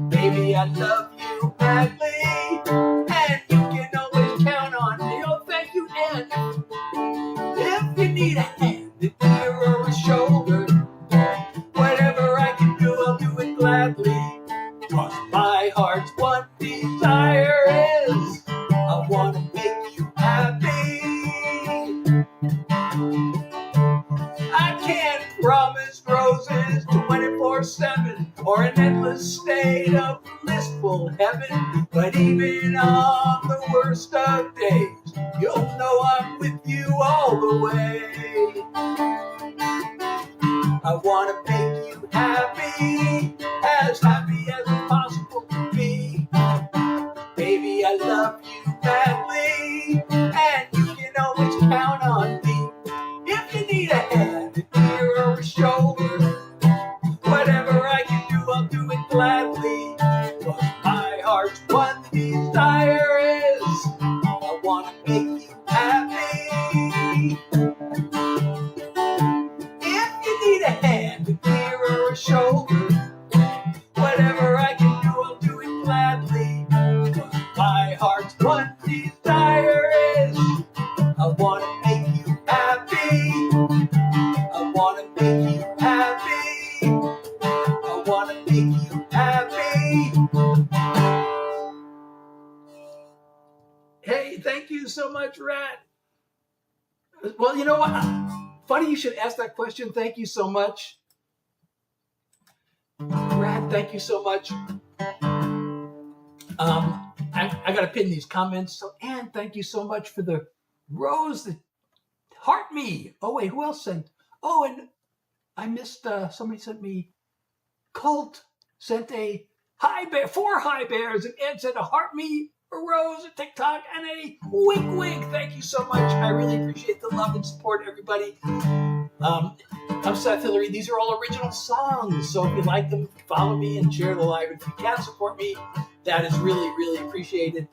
Baby, I love you badly, and you can always count on me. Oh, thank you, and if you need a hand, an ear, or a shoulder, whatever I can do, I'll do it gladly. 'Cause my heart's one desire is I want to make you happy. I can't promise roses 24/7 or an endless state of blissful heaven, but even on the worst of days, you'll know I'm with you all the way. I want to make you happy as it's possible to be. Baby, I love you badly, and you can always count on me. If you need a hand, an ear, or a shoulder, whatever I can do, I'll do it gladly. 'Cause my heart's one desire is I want to make you happy. Hey, thank you so much, Rat. Well, you know what? Funny you should ask that question. Thank you so much. Rat, thank you so much. I got to pin these comments. So, Anne, thank you so much for the rose that heart me. Oh, wait, who else sent? Oh, and I missed, somebody sent me, Cult sent a high bear, 4 high bears, and Ed sent a heart me, a rose, a TikTok, and a wink wink. Thank you so much. I really appreciate the love and support, everybody. I'm Seth Hillary. These are all original songs. So if you like them, follow me and share the live. If you can support me, that is really, really appreciated.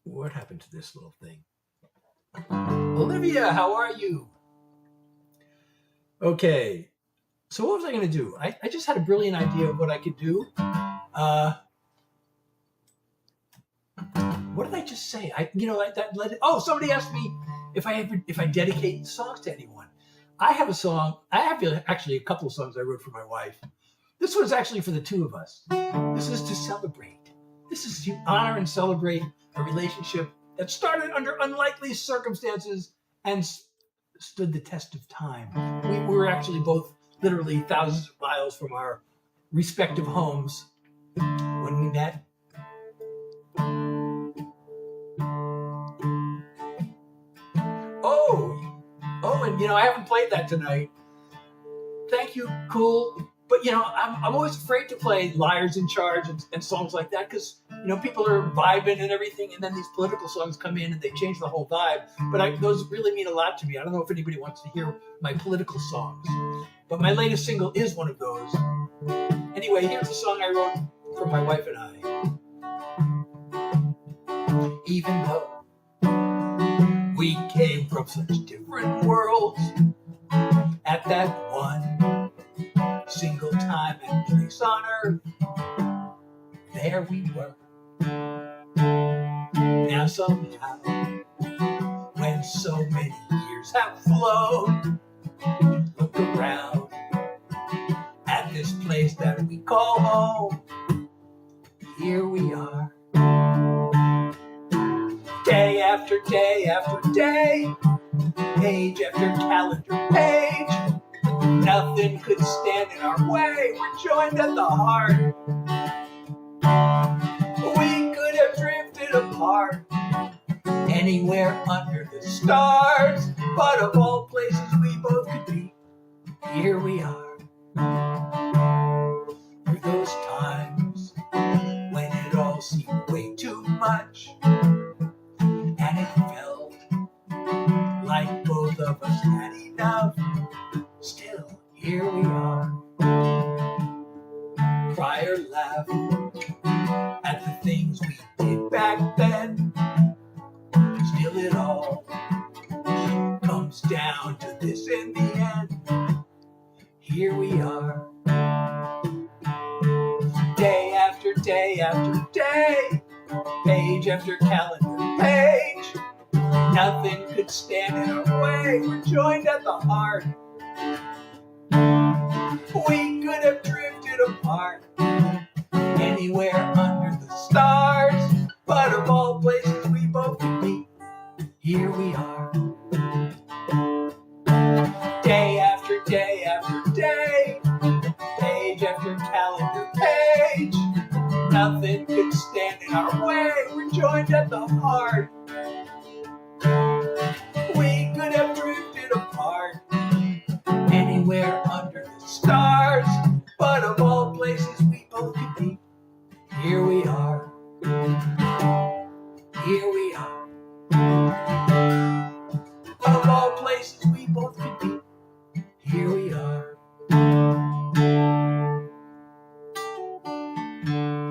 What happened to this little thing? Olivia, how are you? Okay. So what was I going to do? I just had a brilliant idea of what I could do. What did I just say? Somebody asked me if I dedicate songs to anyone. I have a song. I have actually a couple of songs I wrote for my wife. This was actually for the two of us. This is to celebrate. This is to honor and celebrate a relationship that started under unlikely circumstances and stood the test of time. We were actually both literally thousands of miles from our respective homes when we met. Oh, and I haven't played that tonight. Thank you, cool. But I'm always afraid to play Liars in Charge and songs like that because people are vibing and everything, and then these political songs come in and they change the whole vibe. But those really mean a lot to me. I don't know if anybody wants to hear my political songs, but my latest single is one of those. Anyway, here's a song I wrote for my wife and I. Even though we came from such different worlds, at that one single time and place on earth, there we were. Now somehow, when so many years have flown, look around at this place that we call home. Here we are. Day after day after day, page after calendar page, nothing could stand in our way. We're joined at the heart. We could have drifted apart anywhere under the stars, but of all places we both could be, here we are. Through those times when it all seemed way too much, and it felt like both of us had enough, still here we are. Cry or laugh at the things we did back then, still it all comes down to this in the end. Here we are. Day after day after day, page after calendar page, nothing could stand in our way. We're joined at the heart. We could have drifted apart anywhere under the stars, but of all places we both could be, here we are. Day after day after day, page after calendar page, nothing could stand in our way. We're joined at the heart. We could have drifted apart anywhere under the stars, but of all places we both could be, here we are. Here we are. Of all places we both could be, here we are.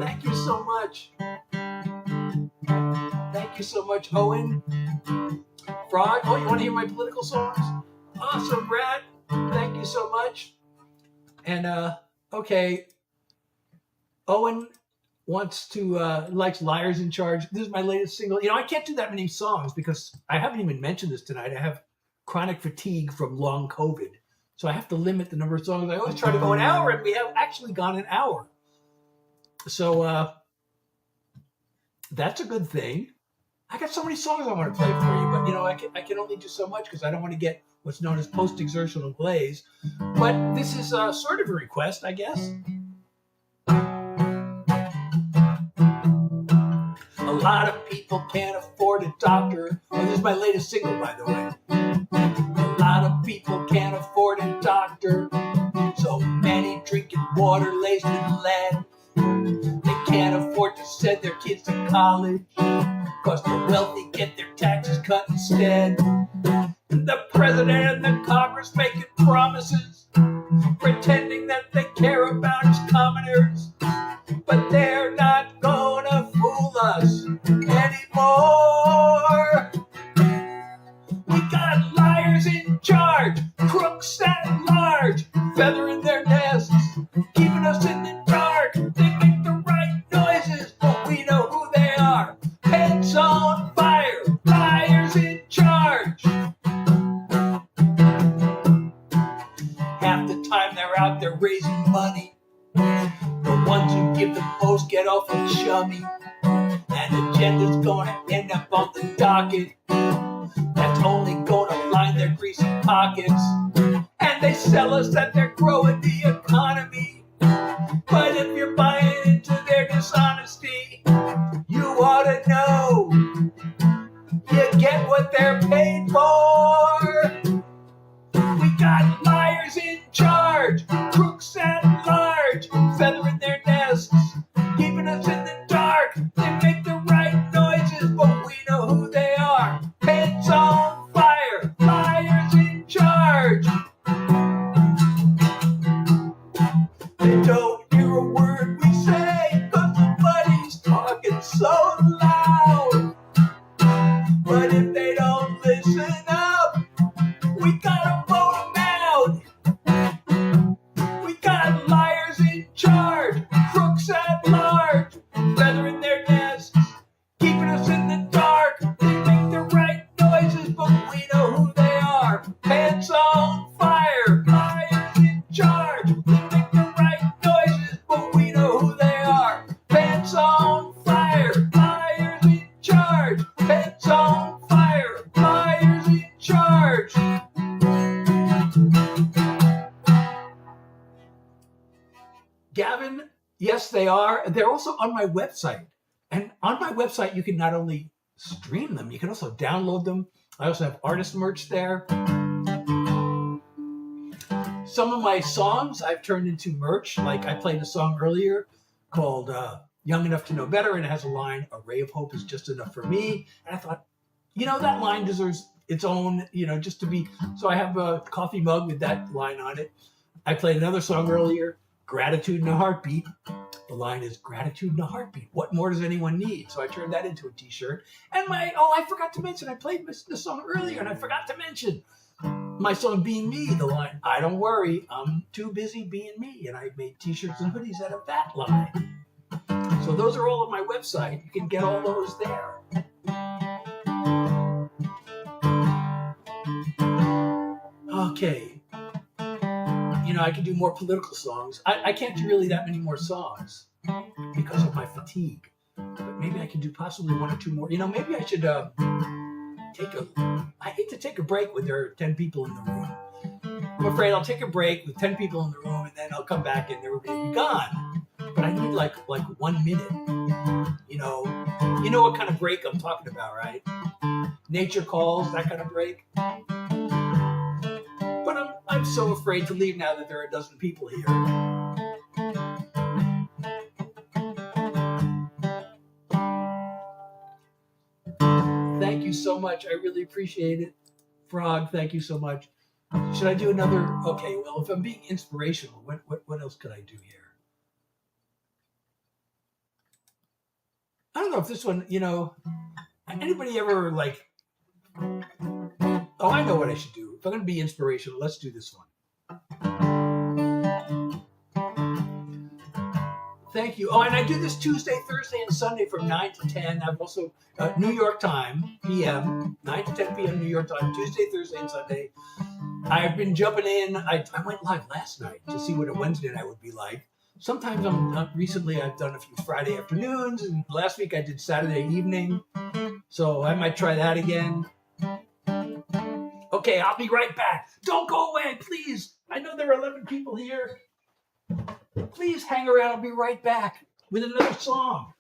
Thank you so much. Thank you so much, Owen. Frog, you want to hear my political songs? Awesome, Brad. Thank you so much. And, okay, Owen wants to, likes Liars in Charge. This is my latest single. I can't do that many songs because I haven't even mentioned this tonight. I have chronic fatigue from long COVID. So I have to limit the number of songs. I always try to go an hour, and we have actually gone an hour. So That's a good thing. I got so many songs I want to play for you, but I can only do so much because I don't want to get what's known as post-exertional glaze. But this is sort of a request, I guess. A lot of people can't afford a doctor. Oh, this is my latest single, by the way. A lot of people can't afford a doctor. So many drinking water laced with lead. They can't afford to send their kids to college, cause the wealthy get their taxes cut instead. The president and the Congress making promises, pretending that they care about us commoners, but they're not gonna fool us anymore. We got liars in charge, crooks at large, feathering their nests, keeping us in the dark. They make the right noises, but we know who they are. Heads on fire, liars in charge. Half the time they're out there raising money. The ones who give the most get awful chummy. An agenda's gonna end up on the docket that's only gonna line their greasy pockets. And they sell us that they're growing the economy. But if you're buying into their dishonesty, you ought to know you get what they're paid for. We got liars in charge, crooks at large, feathering their nests, keeping us in the dark. They make the right noises, but we know who they are. Heads on fire, liars in charge. They don't hear a word we say, cause somebody's talking so loud. But if they don't listen up, we gotta vote them out. We got liars in charge, crooks at large, feathering their nests, keeping us in the dark. They make the right noises, but we know who they are. Pants on fire, liars in charge. They make the right noises, but we know who they are. Pants on fire, liars in charge. Pants on fire, liars in charge. Gavin, yes, they are. They're also on my website. And on my website, you can not only stream them, you can also download them. I also have artist merch there. Some of my songs I've turned into merch. Like I played a song earlier called Young Enough to Know Better, and it has a line, "A ray of hope is just enough for me." And I thought, that line deserves its own, just to be. So I have a coffee mug with that line on it. I played another song earlier, Gratitude in a Heartbeat. The line is Gratitude in a Heartbeat. What more does anyone need? So I turned that into a t-shirt. And I forgot to mention, I played this song earlier and I forgot to mention my song Being Me, the line, I don't worry, I'm too busy being me. And I made t-shirts and hoodies out of that line. So those are all on my website. You can get all those there. Okay. I can do more political songs. I can't do really that many more songs because of my fatigue. But maybe I can do possibly one or two more. Maybe I should I hate to take a break when there are 10 people in the room. I'm afraid I'll take a break with 10 people in the room and then I'll come back and they'll be gone. But I need like 1 minute. You know what kind of break I'm talking about, right? Nature calls, that kind of break. But I'm so afraid to leave now that there are a dozen people here. Thank you so much. I really appreciate it. Frog, thank you so much. Should I do another? Okay, well, if I'm being inspirational, what else could I do here? I don't know if this one, anybody ever oh, I know what I should do. If I'm going to be inspirational, let's do this one. Thank you. Oh, and I do this Tuesday, Thursday, and Sunday from 9 to 10. I've also, New York time, PM, 9 to 10 p.m. New York time, Tuesday, Thursday, and Sunday. I've been jumping in. I went live last night to see what a Wednesday night would be like. Sometimes recently I've done a few Friday afternoons, and last week I did Saturday evening. So I might try that again. Okay, I'll be right back. Don't go away, please. I know there are 11 people here. Please hang around. I'll be right back with another song.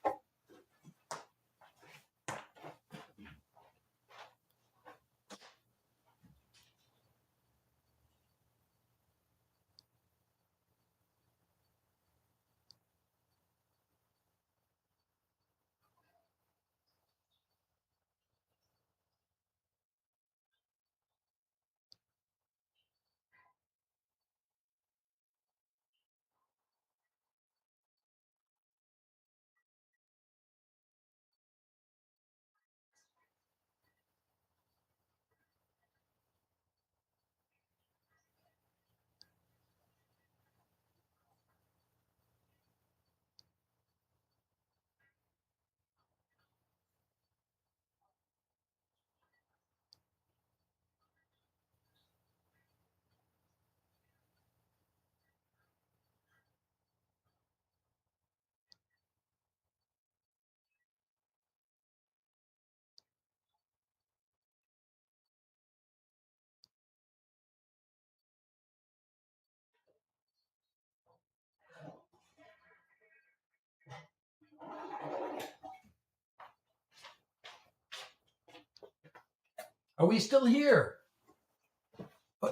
Are we still here?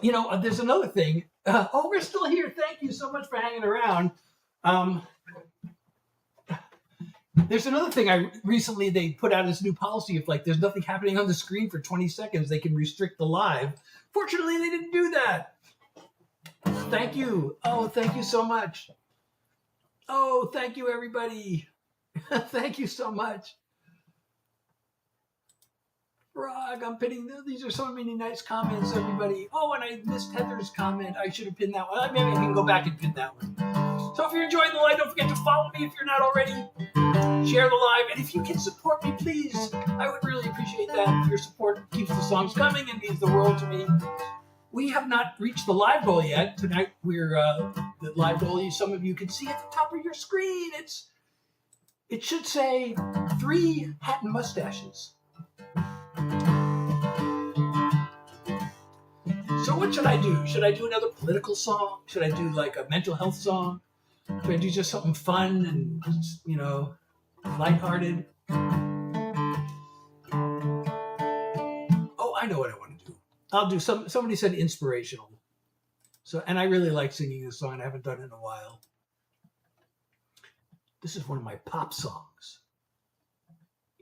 You know, there's another thing. Oh, we're still here. Thank you so much for hanging around. There's another thing. Recently they put out this new policy if like there's nothing happening on the screen for 20 seconds, they can restrict the live. Fortunately, they didn't do that. Thank you. Oh, thank you so much. Oh, thank you, everybody. Thank you so much. Rog, I'm pinning. These are so many nice comments, everybody. Oh, and I missed Heather's comment. I should have pinned that one. Maybe I can go back and pin that one. So if you're enjoying the live, don't forget to follow me if you're not already. Share the live, and if you can support me, please, I would really appreciate that. Your support keeps the songs coming and means the world to me. We have not reached the live goal yet. Tonight, we're the live goal. Some of you can see at the top of your screen. It should say 3 hat and mustaches. So what should I do? Should I do another political song? Should I do like a mental health song? Should I do just something fun and, you know, lighthearted? Oh, I know what I want to do. I'll do somebody said inspirational. So, and I really like singing this song. I haven't done it in a while. This is one of my pop songs.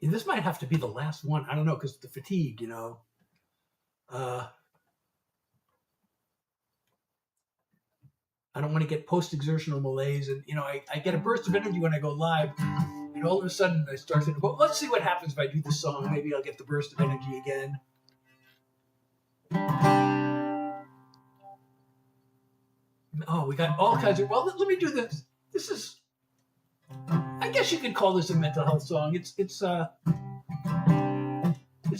And this might have to be the last one. I don't know, because the fatigue, you know. I don't want to get post-exertional malaise. And, you know, I get a burst of energy when I go live. And all of a sudden I start thinking, well, let's see what happens if I do this song. Maybe I'll get the burst of energy again. Oh, we got all kinds of, well, let me do this. This is, I guess you could call this a mental health song. It's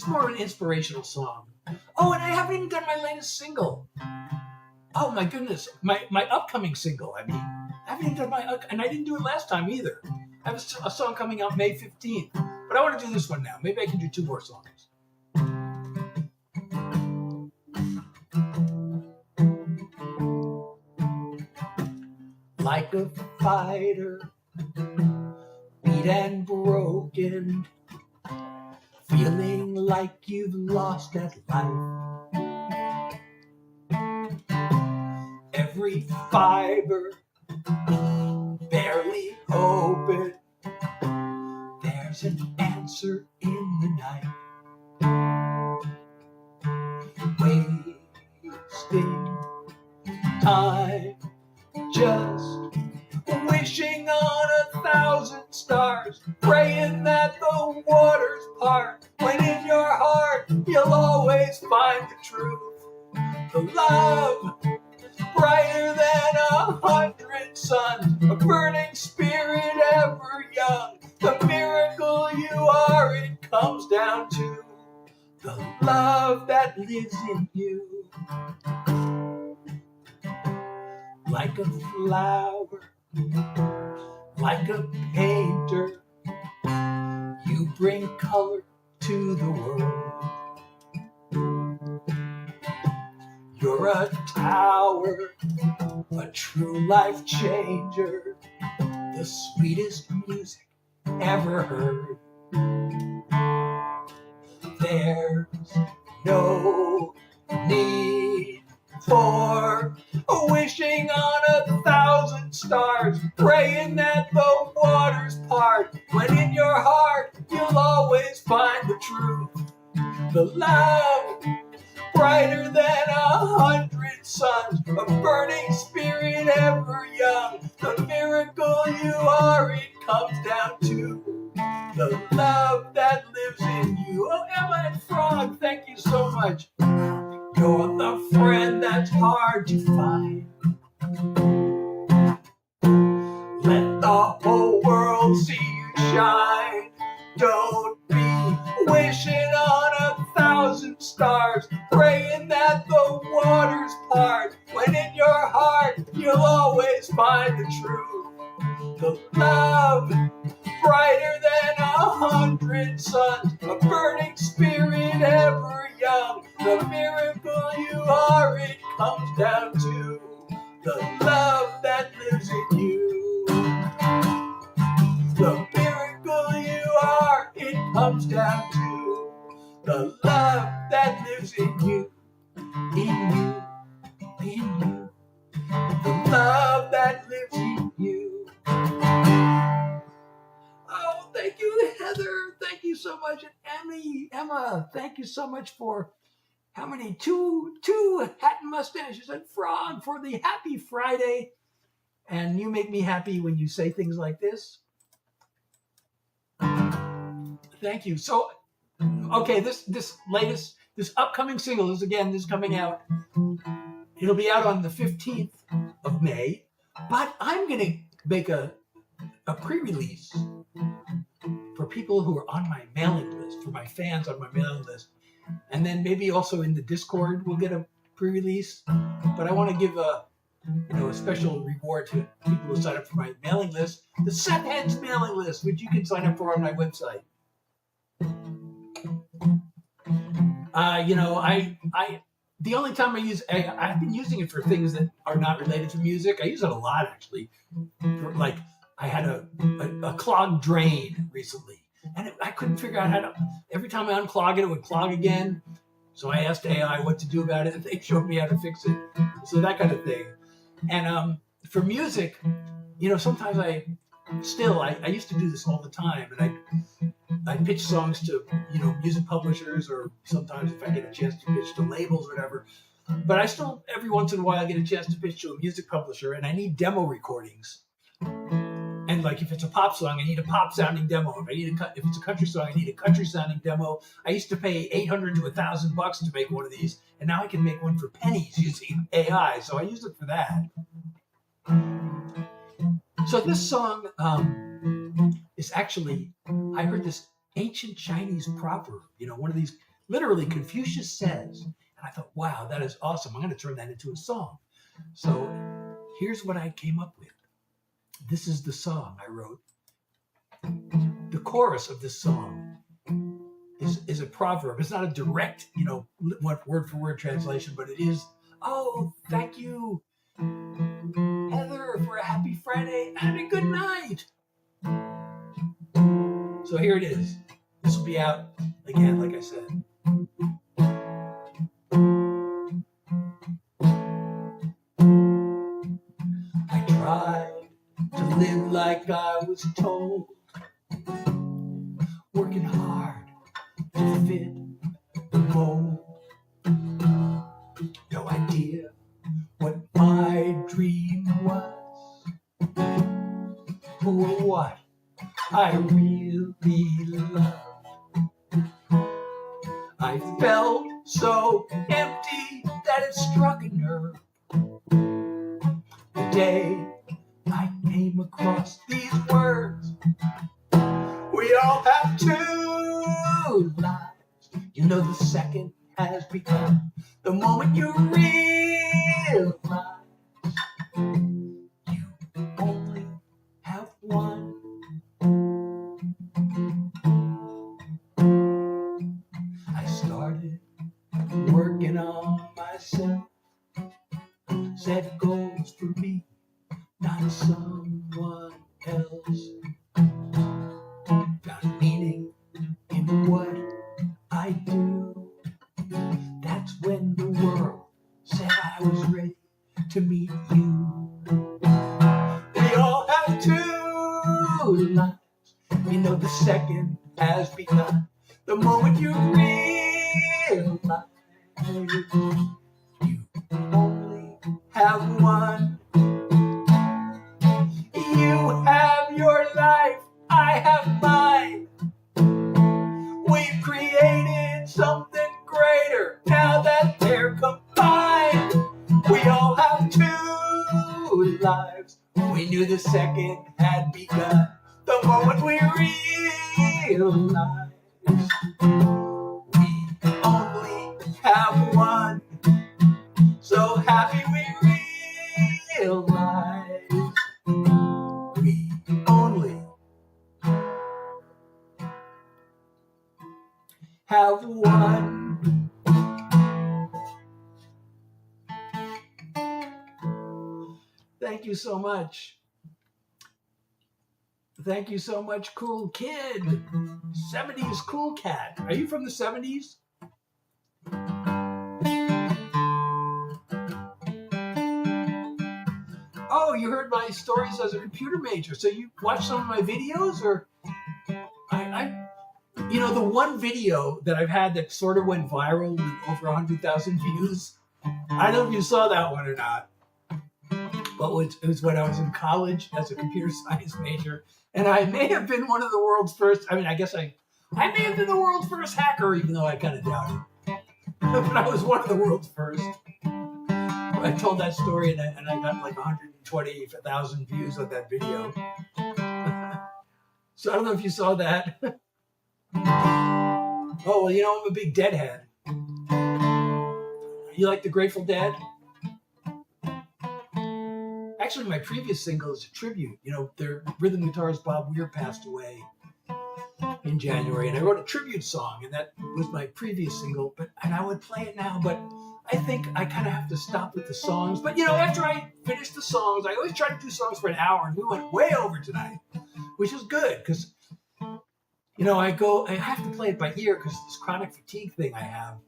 more of an inspirational song. Oh, and I haven't even done my latest single. Oh my goodness, my upcoming single. I mean, I haven't even done and I didn't do it last time either. I have a song coming out May 15th, but I want to do this one now. Maybe I can do 2 more songs. Like a fighter, beat and broken, feeling like you've lost at life. Every fiber barely open, there's an answer in the night. Wasting time, just wishing on 1,000 stars, praying that the waters part, when in your heart you'll always find the truth. The love brighter than 100 suns, a burning spirit ever young. The miracle you are, it comes down to the love that lives in you. Like a flower Like a painter, you bring color to the world. You're a tower, a true life changer, the sweetest music ever heard. There's no need for wishing on 1,000 stars, praying that the waters part, when in your heart you'll always find the truth, the love brighter than 100 suns, a burning spirit ever young, the miracle you are, it comes down to the love that lives in you. Oh, Emma and Frog, thank you so much. You're the friend that's hard to find. Let the whole world see you shine. Don't be wishing on 1,000 stars, praying that the waters part, when in your heart you'll always find the truth, the love brighter than 100 suns, a burning spirit ever young, the miracle you are, it comes down to the love that lives in you. The miracle you are, it comes down to the love that lives in you, in you, in you, the love that lives in you. Oh, thank you, Heather. Thank you so much. And Emma, thank you so much for how many? Two hat and mustaches, and Frog for the happy Friday. And you make me happy when you say things like this. Thank you. So, okay, this upcoming single is coming out. It'll be out on the 15th of May, but I'm going to make a pre-release for people who are on my mailing list, for my fans on my mailing list. And then maybe also in the Discord, we'll get a pre-release. But I want to give a special reward to people who sign up for my mailing list, the Set Heads mailing list, which you can sign up for on my website. The only time I've been using it for things that are not related to music. I use it a lot, actually. Like, I had a clogged drain recently, and I couldn't figure out how to. Every time I unclog it, it would clog again. So I asked AI what to do about it, and they showed me how to fix it. So that kind of thing. And for music, sometimes I used to do this all the time, and I pitch songs to music publishers, or sometimes if I get a chance to pitch to labels or whatever. But I still every once in a while get a chance to pitch to a music publisher, and I need demo recordings. And like if it's a pop song, I need a pop sounding demo. If it's a country song, I need a country sounding demo. I used to pay $800 to $1,000 to make one of these, and now I can make one for pennies using AI. So I use it for that. So this song is actually, I heard this ancient Chinese proverb. One of these, literally Confucius says, and I thought, wow, that is awesome. I'm going to turn that into a song. So here's what I came up with. This is the song I wrote. The chorus of this song is a proverb. It's not a direct, word for word translation, but it is, oh, thank you, Heather, for a happy Friday and a good night. So here it is. This will be out again, like I said. I tried to live like I was told, working hard to fit the mold. No idea what my dream was, or what I really loved. I felt so empty that it struck a nerve. The day I came across these words, we all have two lives. The second has begun the moment you realize you only has begun. The moment you realize you only have one. You have your life, I have mine. We've created something greater now that they're combined. We all have two lives. We knew the second had begun. The moment we realized we only have one. So happy we realize we only have one. Thank you so much. Thank you so much, cool kid. 70s cool cat. Are you from the 70s? Oh, you heard my stories as a computer major. So you watched some of my videos, or you know, the one video that I've had that sort of went viral with over 100,000 views. I don't know if you saw that one or not, but it was when I was in college as a computer science major, and I may have been one of the world's first. I mean, I guess I may have been the world's first hacker, even though I kind of doubt it. But I was one of the world's first. I told that story, and I got like 120,000 views on that video. So I don't know if you saw that. Oh, well, you know, I'm a big Deadhead. You like the Grateful Dead? Actually, my previous single is a tribute. You know, their rhythm guitarist Bob Weir passed away in January, and I wrote a tribute song, and that was my previous single. And I would play it now, but I think I kind of have to stop with the songs. But, you know, after I finish the songs, I always try to do songs for an hour, and we went way over tonight, which is good, because, you know, I have to play it by ear because this chronic fatigue thing I have.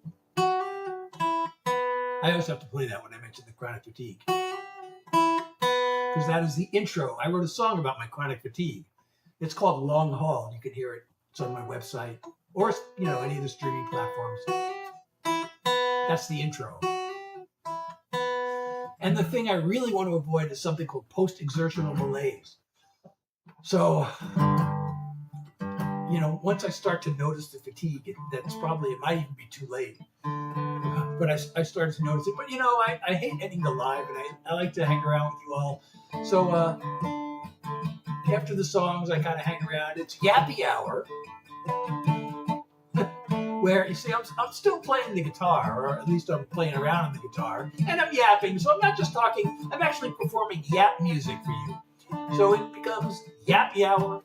I always have to play that when I mention the chronic fatigue, because that is the intro. I wrote a song about my chronic fatigue. It's called Long Haul. You can hear it. It's on my website, or, you know, any of the streaming platforms. That's the intro. And the thing I really want to avoid is something called post-exertional malaise. So, you know, once I start to notice the fatigue, it might even be too late. But I started to notice it. But, you know, I hate ending the live, and I like to hang around with you all. So after the songs, I kind of hang around. It's Yappy Hour, where, you see, I'm still playing the guitar, or at least I'm playing around on the guitar, and I'm yapping. So I'm not just talking, I'm actually performing yap music for you. So it becomes Yappy Hour,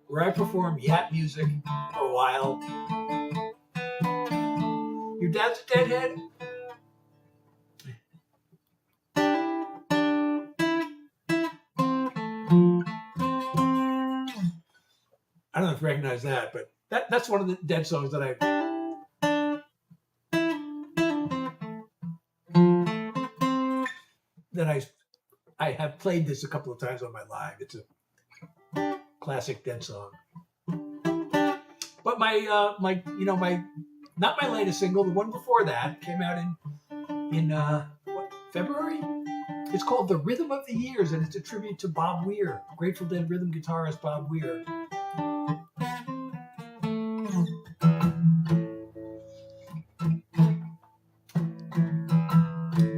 where I perform yap music for a while. Your dad's a Deadhead? I don't know if you recognize that, but that's one of the Dead songs that I have played this a couple of times on my live. It's a classic Dead song. But not my latest single, the one before that came out in February? It's called The Rhythm of the Years, and it's a tribute to Bob Weir, Grateful Dead rhythm guitarist Bob Weir.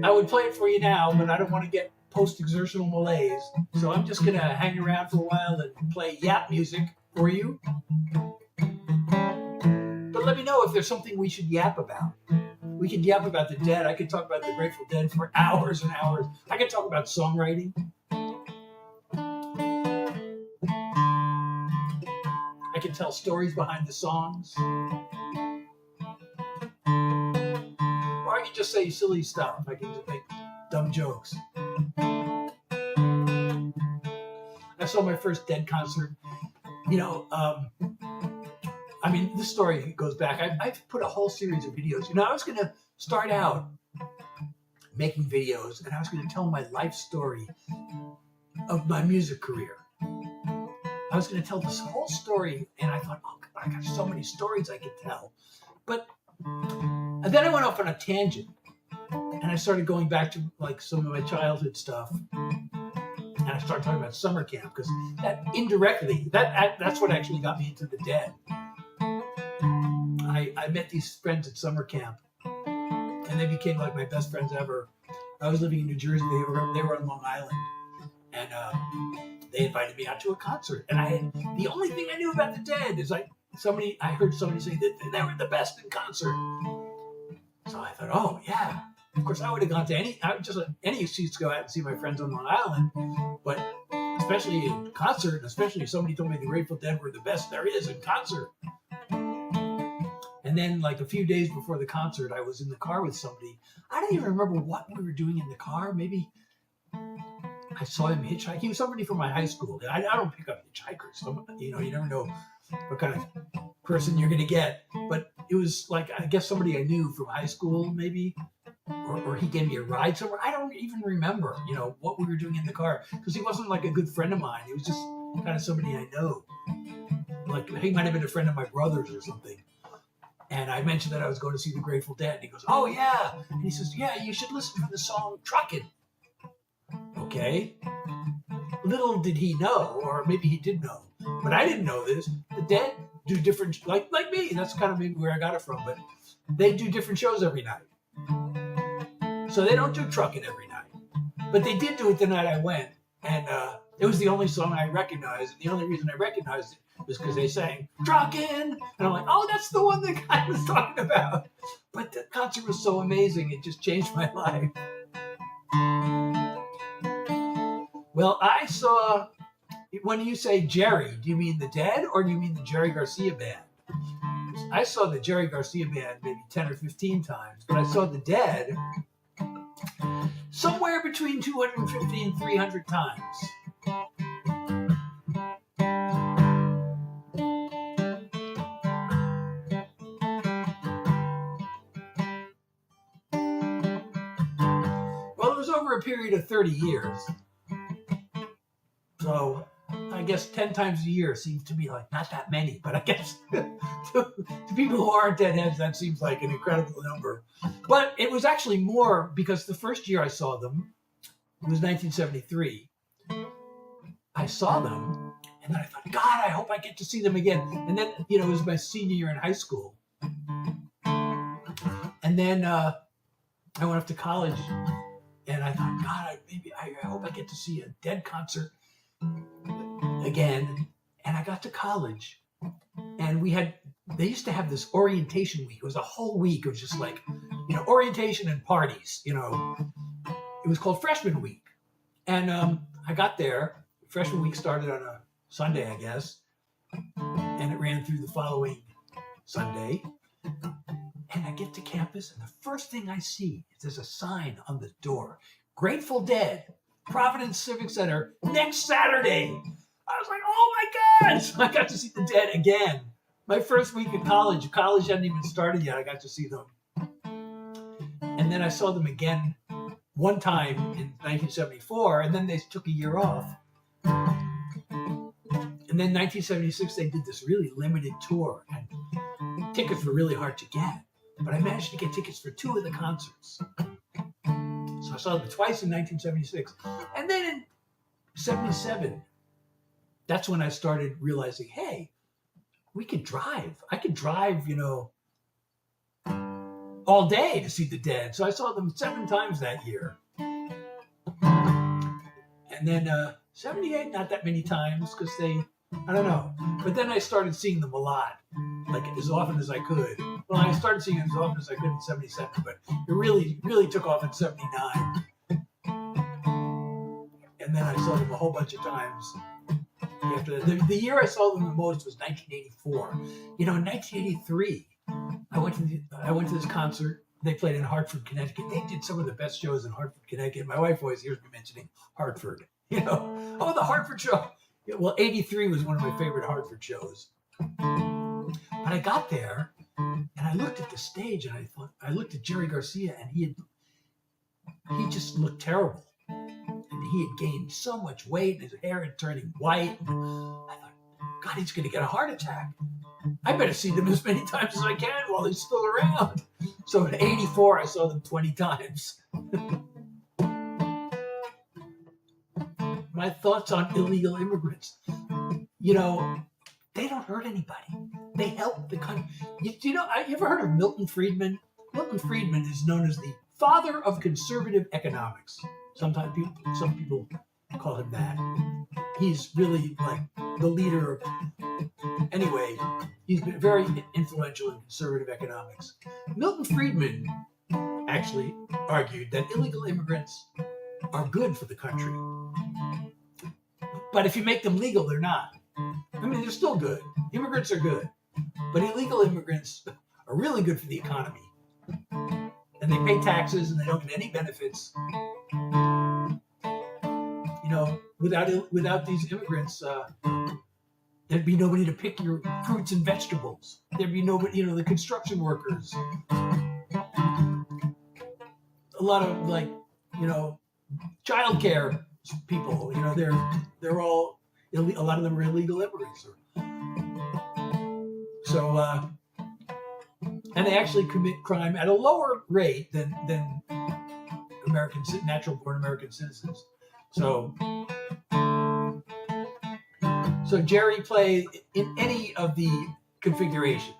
I would play it for you now, but I don't want to get post-exertional malaise, so I'm just going to hang around for a while and play yap music for you. But let me know if there's something we should yap about. We could yap about the Dead. I could talk about the Grateful Dead for hours and hours. I could talk about songwriting. I could tell stories behind the songs. Or I could just say silly stuff. I can just make dumb jokes. I saw my first Dead concert. You know, I mean, this story goes back. I've put a whole series of videos. You know, I was going to start out making videos, and I was going to tell my life story of my music career. I was going to tell this whole story, and I thought, oh, I got so many stories I could tell. But and then I went off on a tangent, and I started going back to like some of my childhood stuff, and I started talking about summer camp because that indirectly, that's what actually got me into the Dead. I met these friends at summer camp, and they became like my best friends ever. I was living in New Jersey; they were on Long Island, and they invited me out to a concert. And the only thing I knew about the Dead is I heard somebody say that they were the best in concert. So I thought, oh yeah. Of course, I would have gone to any excuse to go out and see my friends on Long Island, but especially in concert, and especially if somebody told me the Grateful Dead were the best there is in concert. And then, like a few days before the concert, I was in the car with somebody. I don't even remember what we were doing in the car. Maybe I saw him hitchhike. He was somebody from my high school. I don't pick up hitchhikers. So, you never know what kind of person you're going to get. But it was like, I guess somebody I knew from high school, maybe. Or he gave me a ride somewhere. I don't even remember, what we were doing in the car. Because he wasn't like a good friend of mine. He was just kind of somebody I know. Like, he might have been a friend of my brother's or something. And I mentioned that I was going to see the Grateful Dead. And he goes, oh, yeah. And he says, yeah, you should listen to the song Truckin'. Okay. Little did he know, or maybe he did know, but I didn't know this. The Dead do different, like me. That's kind of maybe where I got it from. But they do different shows every night. So they don't do Truckin' every night. But they did do it the night I went. And it was the only song I recognized. And the only reason I recognized it was because they sang Truckin'. And I'm like, oh, that's the one the guy was talking about. But the concert was so amazing. It just changed my life. Well, I saw, when you say Jerry, do you mean the Dead or do you mean the Jerry Garcia Band? I saw the Jerry Garcia Band maybe 10 or 15 times, but I saw the Dead somewhere between 250 and 300 times. Well, it was over a period of 30 years. So I guess 10 times a year seems to me like not that many, but I guess to people who aren't Deadheads, that seems like an incredible number. But it was actually more because the first year I saw them, it was 1973. I saw them and then I thought, God, I hope I get to see them again. And then, it was my senior year in high school. And then I went off to college and I thought, God, I hope I get to see a Dead concert again. And I got to college and they used to have this orientation week. It was a whole week. It was just like, orientation and parties, it was called freshman week. And I got there. Freshman week started on a Sunday, I guess. And it ran through the following Sunday. And I get to campus and the first thing I see is there's a sign on the door, Grateful Dead, Providence Civic Center, next Saturday. I was like, oh my God. So I got to see the Dead again. My first week of college. College hadn't even started yet. I got to see them. And then I saw them again one time in 1974, and then they took a year off. And then 1976, they did this really limited tour, and tickets were really hard to get. But I managed to get tickets for 2 of the concerts. So I saw them twice in 1976. And then in 77, that's when I started realizing, hey, we could drive. I could drive, all day to see the Dead. So I saw them 7 times that year. And then 78, not that many times because I don't know. But then I started seeing them a lot, like as often as I could. Well, I started seeing them as often as I could in 77, but it really, really took off in 79. And then I saw them a whole bunch of times after that. The year I saw them the most was 1984. In 1983, I went to this concert. They played in Hartford, Connecticut. They did some of the best shows in Hartford, Connecticut. My wife always hears me mentioning Hartford. Oh, the Hartford show. Yeah, well, 83 was one of my favorite Hartford shows. But I got there and I looked at the stage and I looked at Jerry Garcia and he just looked terrible. And he had gained so much weight and his hair had turning white. I thought, God, he's going to get a heart attack. I better see them as many times as I can while they're still around. So in '84, I saw them 20 times. My thoughts on illegal immigrants. You know, they don't hurt anybody. They help the country. You ever heard of Milton Friedman? Milton Friedman is known as the father of conservative economics. Some people call him that. He's really like the leader of, anyway, he's been very influential in conservative economics. Milton Friedman actually argued that illegal immigrants are good for the country. But if you make them legal, they're not. I mean, they're still good. Immigrants are good. But illegal immigrants are really good for the economy. And they pay taxes and they don't get any benefits. You know, without these immigrants, there'd be nobody to pick your fruits and vegetables. There'd be nobody, the construction workers. A lot of childcare people, they're all, a lot of them are illegal immigrants. So, and they actually commit crime at a lower rate than natural-born American citizens. So Jerry played in any of the configurations.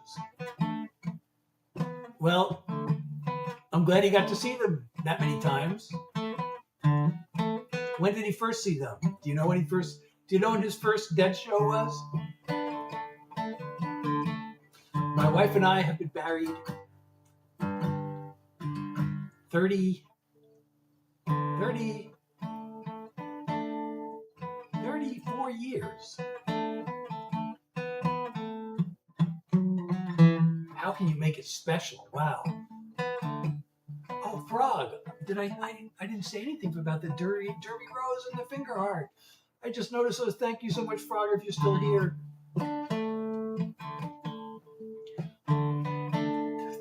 Well, I'm glad he got to see them that many times. When did he first see them? Do you know when his first Dead show was? My wife and I have been married 34 years. How can you make it special? Wow. Oh, Frog. I didn't say anything about the Derby Rose and the finger heart. I just noticed those. Thank you so much, Frog, if you're still here.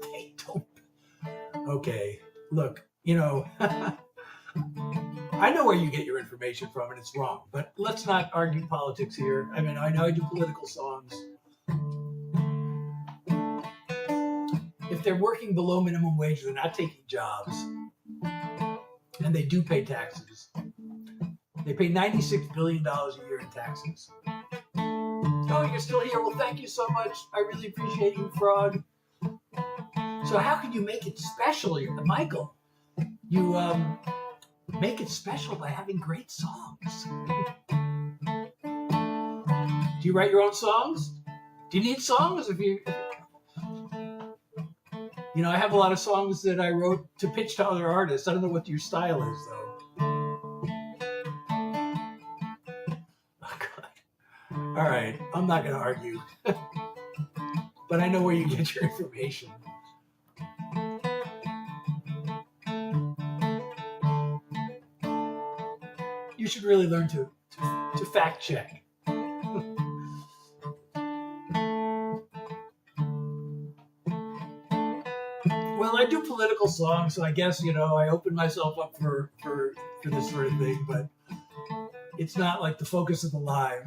They don't. Okay, look, I know where you get your information from and it's wrong, but let's not argue politics here. I mean, I know I do political songs. If they're working below minimum wage, they're not taking jobs, and they do pay taxes. They pay $96 billion a year in taxes. Oh, you're still here. Well, thank you so much. I really appreciate you, Frog. So how can you make it special, Michael? You make it special by having great songs. Do you write your own songs? Do you need songs? I have a lot of songs that I wrote to pitch to other artists. I don't know what your style is, though. Oh, God. All right, I'm not going to argue. But I know where you get your information. You should really learn to fact check. Well, I do political songs, so I guess, I open myself up for this sort of thing, but it's not like the focus of the live.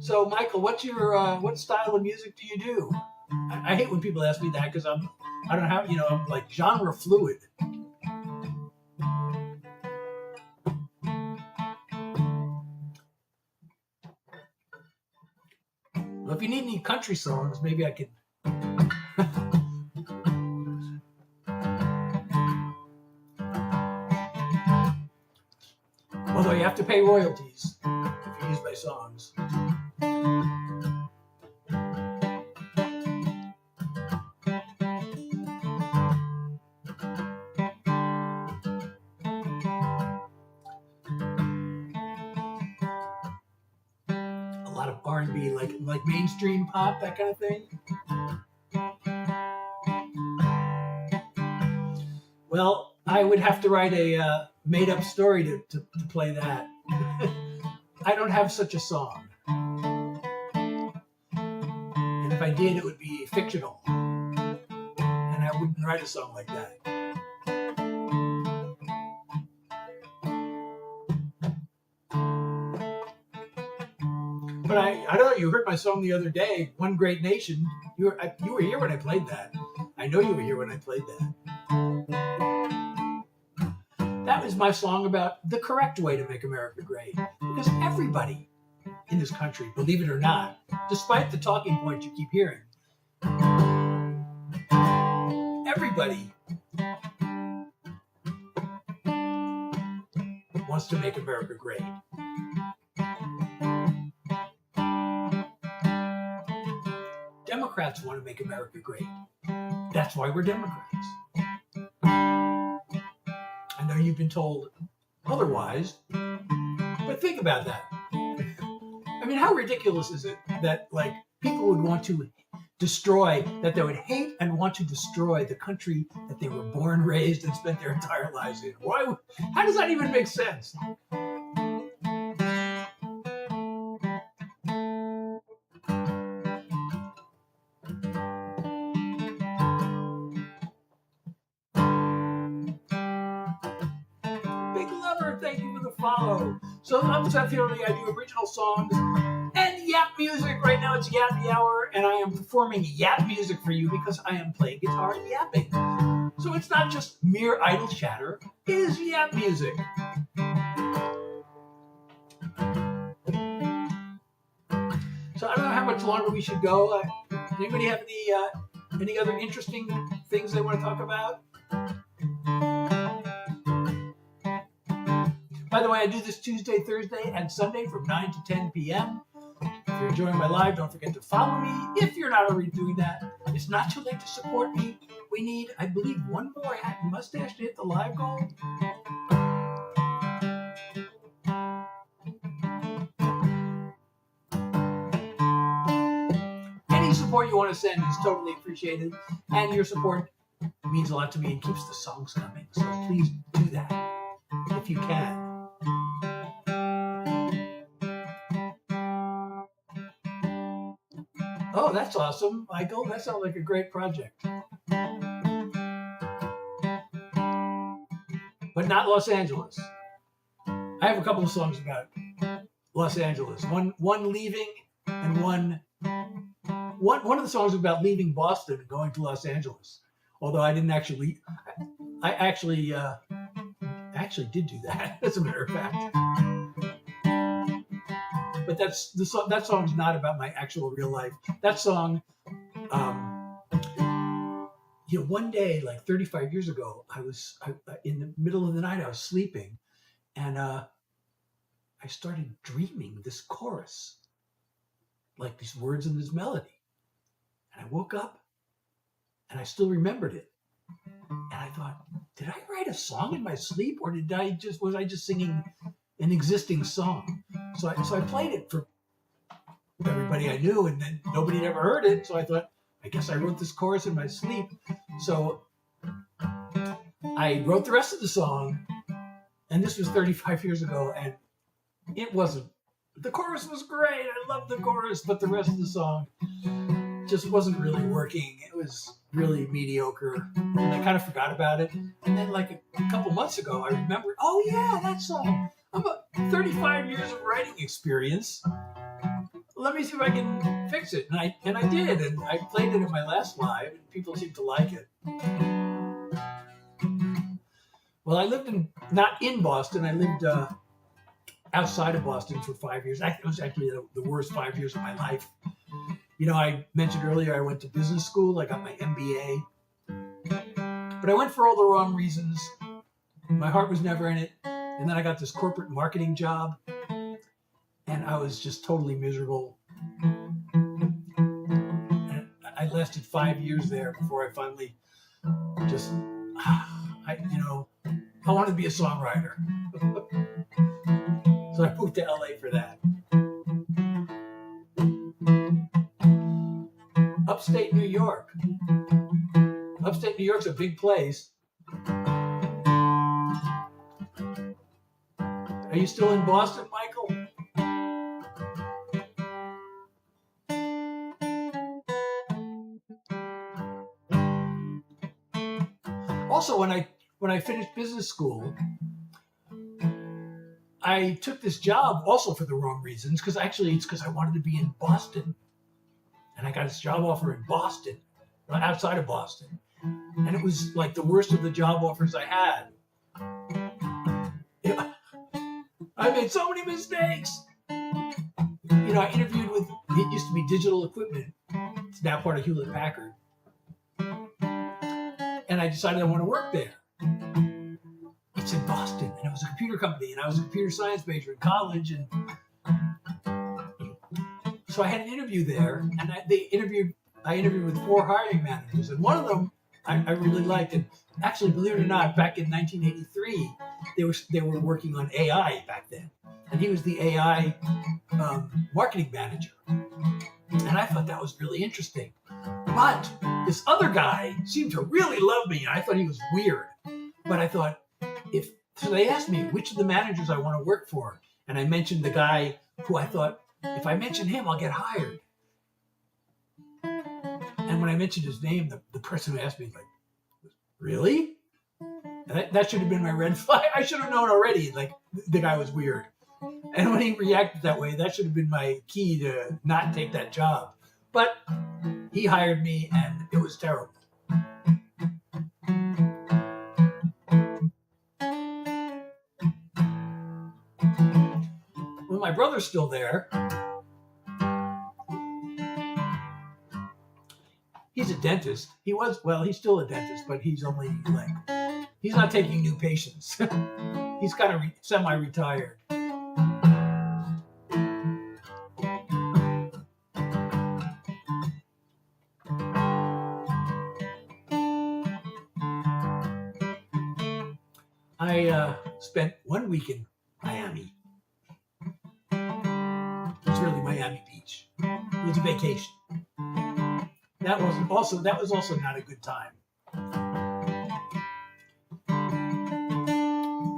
So, Michael, what style of music do you do? I hate when people ask me that because I don't have, I'm like genre fluid. Well, if you need any country songs, maybe I could. Although you have to pay royalties if you use my songs. R&B, like mainstream pop, that kind of thing. Well, I would have to write a made-up story to play that. I don't have such a song. And if I did, it would be fictional. And I wouldn't write a song like that. But I don't know. You heard my song the other day, "One Great Nation." You were here when I played that. I know you were here when I played that. That was my song about the correct way to make America great. Because everybody in this country, believe it or not, despite the talking points you keep hearing, everybody wants to make America great. Democrats want to make America great. That's why we're Democrats. I know you've been told otherwise, but think about that. I mean, how ridiculous is it that like people would want to destroy, that they would hate and want to destroy the country that they were born, raised, and spent their entire lives in? Why? How does that even make sense? Big Lover, thank you for the follow. So I'm Seth Hurley. I do original songs and yap music. Right now it's Yappy Hour, and I am performing yap music for you because I am playing guitar and yapping. So it's not just mere idle chatter, it is yap music. So I don't know how much longer we should go. Anybody have any other interesting things they want to talk about? By the way, I do this Tuesday, Thursday, and Sunday from 9 to 10 p.m. If you're enjoying my live, don't forget to follow me. If you're not already doing that, it's not too late to support me. We need, I believe, one more hat and mustache to hit the live goal. Any support you want to send is totally appreciated, and your support means a lot to me and keeps the songs coming. So please do that if you can. Oh, that's awesome, Michael. That sounds like a great project. But not Los Angeles. I have a couple of songs about Los Angeles. One leaving, and one of the songs about leaving Boston and going to Los Angeles. Although I didn't actually, I actually did do that, as a matter of fact. But that song's not about my actual real life. That song, one day, like 35 years ago, I in the middle of the night, I was sleeping, and I started dreaming this chorus, like these words and this melody. And I woke up, and I still remembered it. And I thought, did I write a song in my sleep, or was I just singing an existing song? So I played it for everybody I knew, and then nobody had ever heard it. So I thought, I guess I wrote this chorus in my sleep. So I wrote the rest of the song, and this was 35 years ago, and it wasn't. The chorus was great. I loved the chorus, but the rest of the song just wasn't really working. It was really mediocre, and I kind of forgot about it. And then like a couple months ago, I remembered, oh yeah, that song. I'm about 35 years of writing experience. Let me see if I can fix it. And I did, and I played it at my last live, and people seemed to like it. Well, I lived not in Boston. I lived outside of Boston for 5 years. It was actually the worst 5 years of my life. I mentioned earlier I went to business school. I got my MBA. But I went for all the wrong reasons. My heart was never in it. And then I got this corporate marketing job, and I was just totally miserable. And I lasted 5 years there before I finally just, I wanted to be a songwriter. So I moved to LA for that. Upstate New York. Upstate New York's a big place. Are you still in Boston, Michael? Also, when I finished business school, I took this job also for the wrong reasons, because actually it's because I wanted to be in Boston. And I got this job offer in Boston, outside of Boston. And it was like the worst of the job offers I had. I made so many mistakes. You know, I interviewed with, it used to be Digital Equipment. It's now part of Hewlett Packard. And I decided I want to work there. It's in Boston, and it was a computer company, and I was a computer science major in college. And so I had an interview there, and I interviewed with 4 hiring managers, and one of them I really liked. And actually, believe it or not, back in 1983, they were working on AI back then, and he was the AI marketing manager. And I thought that was really interesting. But this other guy seemed to really love me, and I thought he was weird. But I thought, so they asked me which of the managers I want to work for, and I mentioned the guy who I thought, if I mention him, I'll get hired. And when I mentioned his name, the person who asked me, like, really? And that should have been my red flag. I should have known already, like, the guy was weird. And when he reacted that way, that should have been my key to not take that job. But he hired me, and it was terrible. Well, my brother's still there. He's a dentist. He's still a dentist, but he's only he's not taking new patients. He's kind of semi-retired. I spent 1 week in Miami. It's really Miami Beach. It was a vacation. That was also not a good time.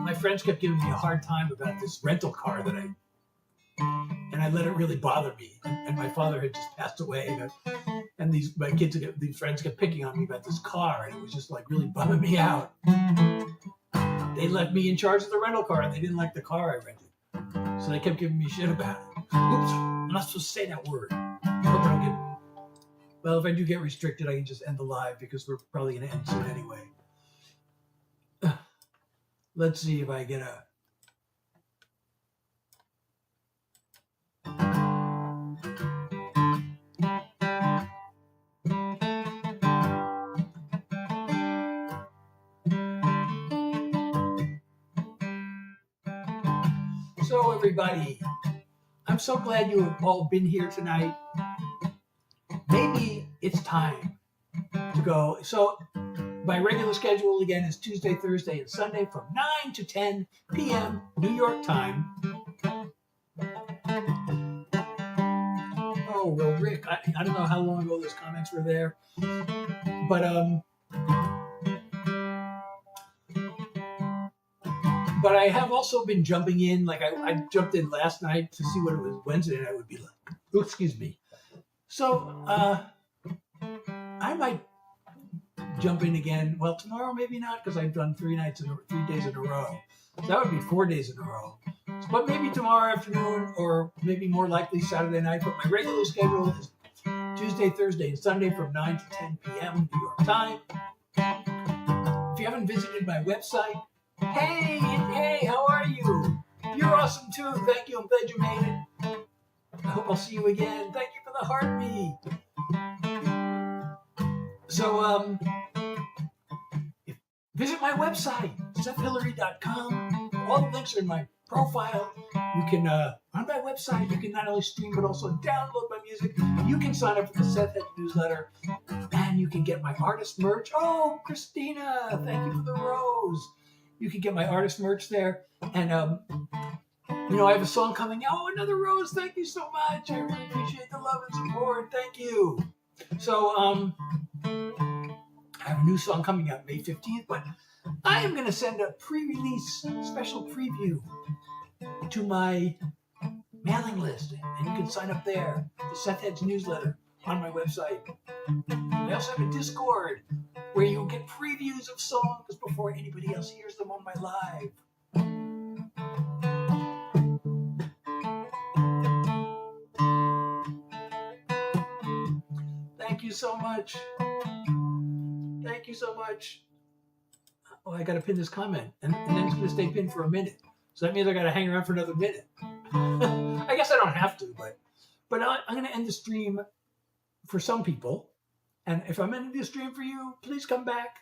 My friends kept giving me a hard time about this rental car and I let it really bother me. And my father had just passed away, and these friends kept picking on me about this car, and it was just like really bumming me out. They left me in charge of the rental car, and they didn't like the car I rented, so they kept giving me shit about it. Oops, I'm not supposed to say that word. I hope I don't get. Well, if I do get restricted, I can just end the live, because we're probably going to end soon anyway. Let's see if I get a... So everybody, I'm so glad you have all been here tonight. Maybe it's time to go. So my regular schedule again is Tuesday, Thursday, and Sunday from 9 to 10 p.m. New York time. Oh, well, Rick, I don't know how long ago those comments were there, but I have also been jumping in. Like I jumped in last night to see what it was Wednesday night would be like. Oh, excuse me. So I might jump in again. Well, tomorrow maybe not, because I've done 3 days in a row. So that would be 4 days in a row. But maybe tomorrow afternoon, or maybe more likely Saturday night. But my regular schedule is Tuesday, Thursday, and Sunday from 9 to 10 p.m. New York time. If you haven't visited my website, hey, how are you? You're awesome too. Thank you. I'm glad you made it. I hope I'll see you again. Thank you for the heartbeat. So, visit my website, SethHillary.com. All the links are in my profile. You can, on my website, you can not only stream, but also download my music. You can sign up for the Seth Head newsletter, and you can get my artist merch. Oh, Christina, thank you for the rose. You can get my artist merch there. And, I have a song coming out. Oh, another rose. Thank you so much. I really appreciate the love and support. Thank you. So, I have a new song coming out May 15th, but I am going to send a pre-release special preview to my mailing list, and you can sign up there, the Seth Heads newsletter on my website. I also have a Discord where you get previews of songs before anybody else hears them on my live. you so much. Thank you so much. Oh, I got to pin this comment, and then it's going to stay pinned for a minute. So that means I got to hang around for another minute. I guess I don't have to, but I'm going to end the stream for some people. And if I'm ending the stream for you, please come back.